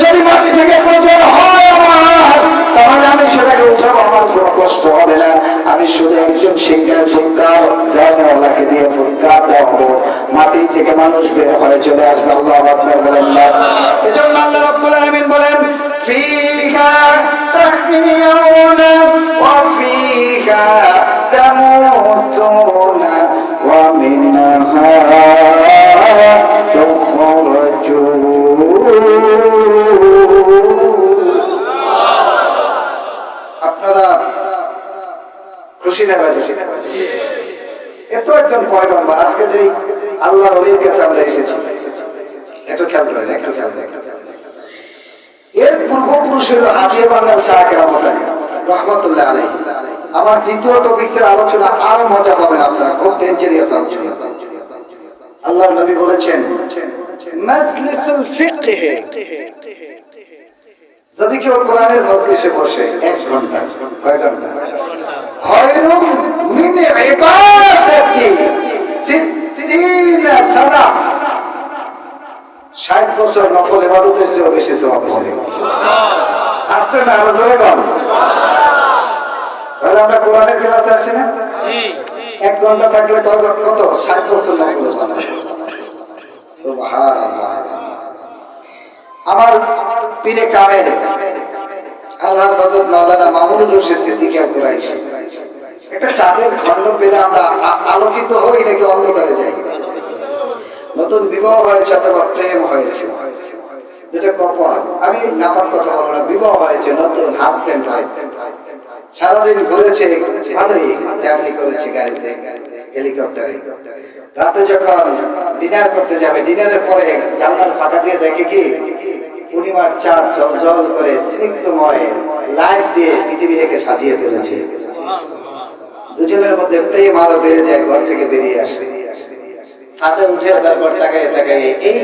যদি মাটি থেকে প্রয়োজন হয় আমার, তাহলে আমি সেটাকে উঠাবো, আমার কোনো কষ্ট হবে না। আমি শুধু একজন সিংহের ফুৎকার দেওয়ালাকে দিয়ে ফুৎকার দেওয়া হবো, মাটি থেকে মানুষ বের হয়ে চলে আসবে। আল্লাহু আকবার বলেন না? এজন্য আল্লাহ রাব্বুল আলামিন বলেন ফিহা তাহইয়াউনা ওয়া ফিহা তামুতুনা ওয়া মিনহা তুখরাজুন। আপনারা খুশি না ভাই? এত একজন পয়গম্বর, আজকে যে আল্লাহর ওলির কাছে আমরা এসেছি, একটু খেয়াল করেন, একটু খেয়াল করেন। এর পূর্বপুরুষ হল হাদিয়া বাংলার শাহ কেরামত আলী রহমতুল্লাহ আলাইহি। আমার দ্বিতীয় টপিক্সের আলোচনা আরো মজা পাবেন আপনারা, খুব ডেঞ্জারিয়াস আলোচনা। আল্লাহর নবী বলেছেন মাজলিসুল ফিকহ, যদি কেউ কোরআনের মজলিসে বসে 1 ঘন্টা, কয় ঘন্টা? খায়রুম মিন ইবাদাতি 60 সানা, 60 বছর নফল ইবাদতের চেয়ে বেশি সওয়াব হবে। আসতে না আরো জোরে বল। তাহলে আমরা কোরআনের ক্লাসে আসি না? জি। 1 ঘন্টা থাকলে কত? 60 বছর নফল ইবাদত। সুবহানাল্লাহ। আমার পীরে কামেল আলহাজ হযরত মাওলানা মামুনুর রশিদ সিদ্দিকী কুরাইশি, একটা চাঁদের খণ্ড পেলে আমরা আলোকিত হই নাকি অন্ধকারে যাই? নতুন বিবাহ হয়েছে অথবা প্রেম হয়েছে, যেটা কপাল, আমি নাপাক কথা বলবো না, বিবাহ হয়েছে, নতুন হাজবেন্ড হয়, সারাদিন ঘুরেছে, ভালোই জার্নি করেছে গাড়িতে, হেলিকপ্টারে, রাতে যখন ডিনার করতে যাবে, ডিনারের পরে জানলার ফাঁকা দিয়ে দেখে কি পূর্ণিমার চাঁদ জল জল করে স্নিগ্ধময় লাইট দিয়ে পৃথিবীটাকে সাজিয়ে তুলেছে। দুজনের মধ্যে প্রেম আরো বেড়ে যায়, ঘর থেকে বেরিয়ে আসে, ছাদে উঠে তারপর তাকায় তাকায় এই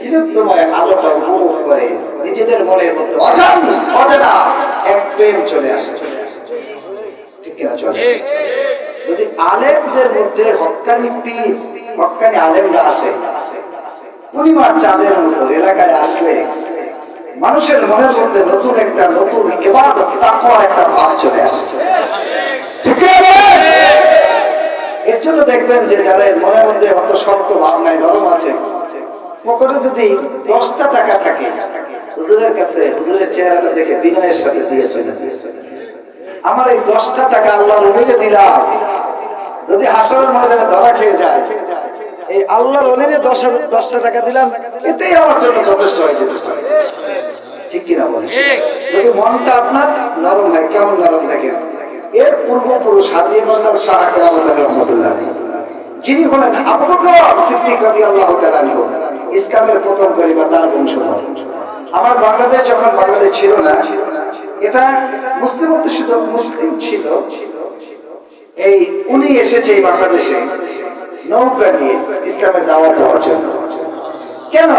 স্নিগ্ধময় আলোটা উপভোগ করে নিজেদের মনের মধ্যে অজানা এক প্রেম চলে আসে। ঠিক কিনা? চলে। যদি আলেমদের মধ্যে হক্কানি পীর, হক্কানি আলেমরা আসে, পূর্ণিমার চাঁদের মতো এলাকায় আসলে মানুষের মনের মধ্যে নতুন একটা নতুন ইবাদত তাকওয়ার একটা ভাব চলে আসে। ঠিক আছে? এর জন্য দেখবেন যে যাদের মনের মধ্যে অত শক্ত ভাব নাই, নরম আছে, পকেটে যদি 10টা টাকা থাকে, হুজুরের কাছে হুজুরের চেহারাটা দেখে বিনয়ের সাথে দিয়ে চলেছে, আমার এই 10টা টাকা আল্লাহর ওলিকে দিলাম, যদি হাসরের ময়দানে ধরা খেয়ে যায়, এই আল্লাহর ওলিরে 10টা টাকা দিলাম, এতেই আমার জন্য যথেষ্ট হয়ে যেতে পারে। ঠিক কিনা বলেন? যদি মনটা আপনার নরম হয়, কেমন নরম দেখেন, এর পূর্বপুরুষ হাজি বান্দাল শাহ কেরামত রহমতুল্লাহ আলাইহি, যিনি হলেন আবু বকর সিদ্দিক রাদিয়াল্লাহু তাআলা আনহু, ইসলামের প্রথম খলিফা, তার বংশধর। আমার বাংলাদেশ যখন বাংলাদেশ ছিল না, এটা মুসলিম অধ্যুষিত মুসলিম ছিল। এই উনি এসেছে এই বাংলাদেশে নৌকা নিয়ে ইসলামের দাওয়াত দেওয়ার জন্য। কেন?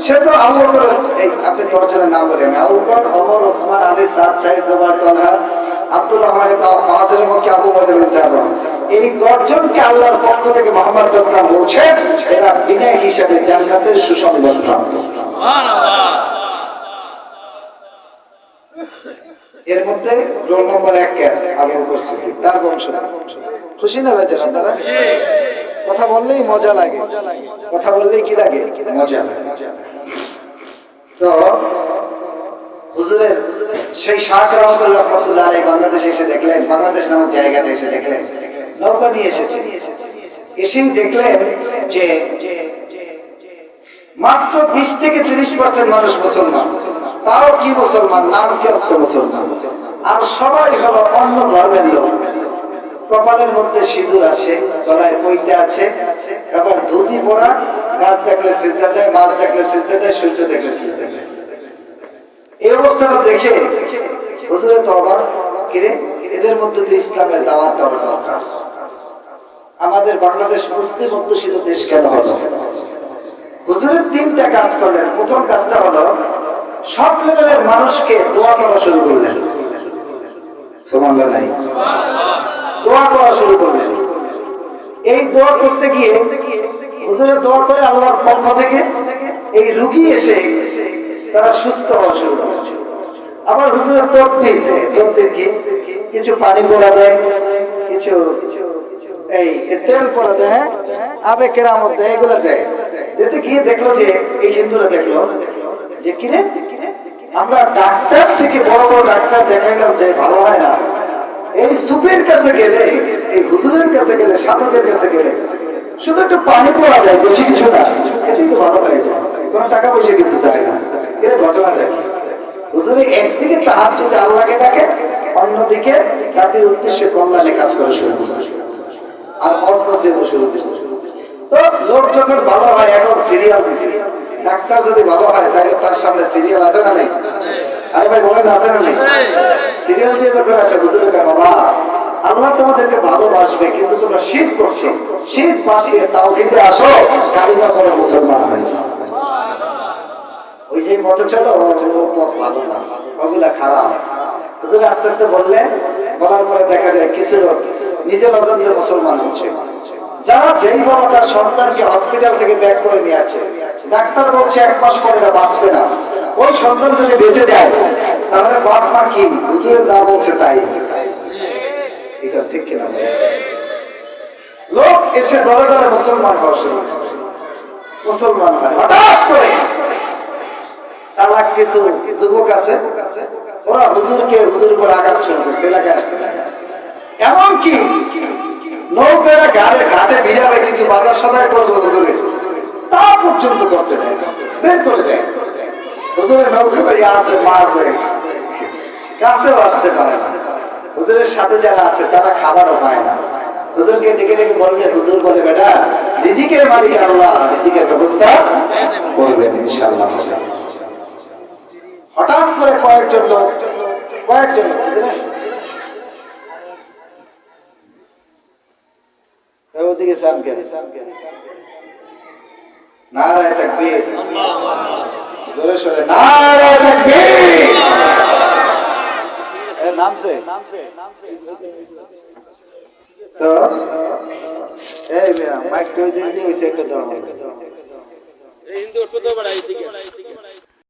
সে তো আবু বকর, এই আপনি 10 জনের নাম বলেন, আবু বকর, ওমর, ওসমান, আলী, সাদ, সাইদ, জুবাইর, তালহা, আব্দুর রহমান ইবনে মাহাজের মক্কি, আবু বকর বিন জাররাহ, এই 10 জনকে আল্লাহর পক্ষ থেকে মুহাম্মদ সাল্লাল্লাহু আলাইহি ওয়াসাল্লাম বলছেন এরা বিনয় হিসাবে জান্নাতের সুসংবাদ প্রাপ্ত। সুবহানাল্লাহ। এর মধ্যে রোল নম্বর 1 কে আবু বকর সিদ্দিক, তার বংশধর। খুশি না বেচারা আপনারা? কথা বললেই মজা লাগে, কথা বললেই কি লাগে? মজা লাগে। তো হুজুরের সেই শাহ কেরামতুল্লাহ রহমাতুল্লাহ আলাইহি বাংলাদেশে এসে দেখলেন, বাংলাদেশ নামক জায়গাটা এসে দেখলেন নৌকা নিয়ে এসেছে। এসেই দেখলেন যে মাত্র 20 থেকে 30% মানুষ মুসলমান, তাও কি মুসলমান, নাম কি অস্ত মুসলমান, আর সবাই হলো অন্য ধর্মের লোক। কপালের মধ্যে সিঁদুর আছে, গলায় পৈতে আছে, আবার ধুতি পরা, গাছ দেখলে সিজদা দেয়, মাছ দেখলে সিজদা দেয়, সূর্য দেখলে সিজদা দেয়। এই অবস্থাটা দেখে হুজুরে তো অবাক, কিরে এদের মধ্যে তো ইসলামের দাওয়াত দেওয়ার দরকার, আমাদের বাংলাদেশ মুসলিম অধ্যুষিত দেশ কেন হলো? হুজুরের 3টা কাজ করলেন। প্রথম কাজটা হলো সব লেভেলের মানুষকে দোয়া করা শুরু করলেন। সুবহানাল্লাহ নাই? দোয়া করা শুরু করলেন। এই দোয়া করতে গিয়ে হুজুরে দোয়া করে আল্লাহর পক্ষ থেকে এই রোগী এসে তারা সুস্থ হওয়া শুরু করেছে। আবার হুজুরের তকবীর দেয়, তকবীর কি? কিছু পানি পড়া দেয়, কিছু এই তেল পড়া দেয়, হ্যাঁ, আবে কেরামত দেয়, এগুলো দেয়। এতে গিয়ে দেখলো যে এই হিন্দুরা দেখলো যে কিরে আমরা ডাক্তার থেকে বড় বড় ডাক্তার দেখাইলাম যে ভালো হয় না, এই সুফির কাছে গেলে, এই হুজুরের কাছে গেলে, সাধকের কাছে গেলে শুধু একটু পানি পড়া যায়, বেশি কিছু না, এতেই তো ভালো হয়ে যায়, কোনো টাকা পয়সা কিছু চায় না। এর ঘটনাটা কি? হুজুরে একদিকে তাহাজ্জুদে আল্লাহকে ডাকে, অন্যদিকে জাতির উদ্দেশ্যে কল্যাণে কাজ করা শুরু করছে আর অস্ত্র শুরু করছে। তো লোক যখন ভালো হয়, এখন সিরিয়াল দিছে। ডাক্তার যদি ভালো হয় তাহলে তার সামনে সিরিয়াল আছে না নেই? আরে ভাই বলেন আছে না নেই? সিরিয়াল দিয়ে যখন আসে, হুজুরের কাছে, বাবা আল্লাহ তোমাদেরকে ভালোবাসবে, কিন্তু তোমরা শিরক করছো, শিরক বাদ দিয়ে তাওহীদে আসো, কালিমা পড়ে মুসলমান হয়। ওই যে পথে চলো, ও পথ ভালো না, ওগুলা খারাপ। হুজুর আস্তে আস্তে বললেন, বলার পরে দেখা যায় কিছু লোক নিজের অজান্তে মুসলমান হচ্ছে। যারা যেই বাবা তার সন্তানকে হসপিটাল থেকে ব্যাক করে নিয়ে আসছে, ডাক্তার বলছে 1 মাস পরে এটা বাঁচবে না, ওই সন্তান যদি বেঁচে যায় তাহলে বাপ মা কি হুজুরে যা বলছে তাই। এটা ঠিক কিনা? লোক এসে দলে দলে মুসলমান হওয়া শুরু করছে, মুসলমান হয়। হঠাৎ করে চালাক কিছু যুবক আছে, ওরা হুজুর উপর আঘাত শুরু করছে, এলাকায় আসতে থাকে। এমনকি নৌকাটা ঘাটে ভিড়াবে, কিছু বাজার সদাই করবে হুজুরে, তা পর্যন্ত করতে দেয় না, বের করে দেয়। হুজুরের নৌকাটা আছে, মাছ কাছেও আসতে পারে না। হুজুরের সাথে যারা আছে তারা খাবারও পায় না। হুজুরকে ডেকে ডেকে বললে হুজুর বলে, বেটা রিজিকের মালিক আল্লাহ, রিজিকের ব্যবস্থা করবেন ইনশাআল্লাহ। হঠাৎ করে কয়েকজন লোক ওদিকে চান কেন? নারায়ে তাকবীর, জোরে সোরে নারায়ে তাকবীর। নামছে তো এই মাইক কই দিয়ে দিয়েছে একটা দাও। এই হিন্দু ওটো তো বড়াই দিকে।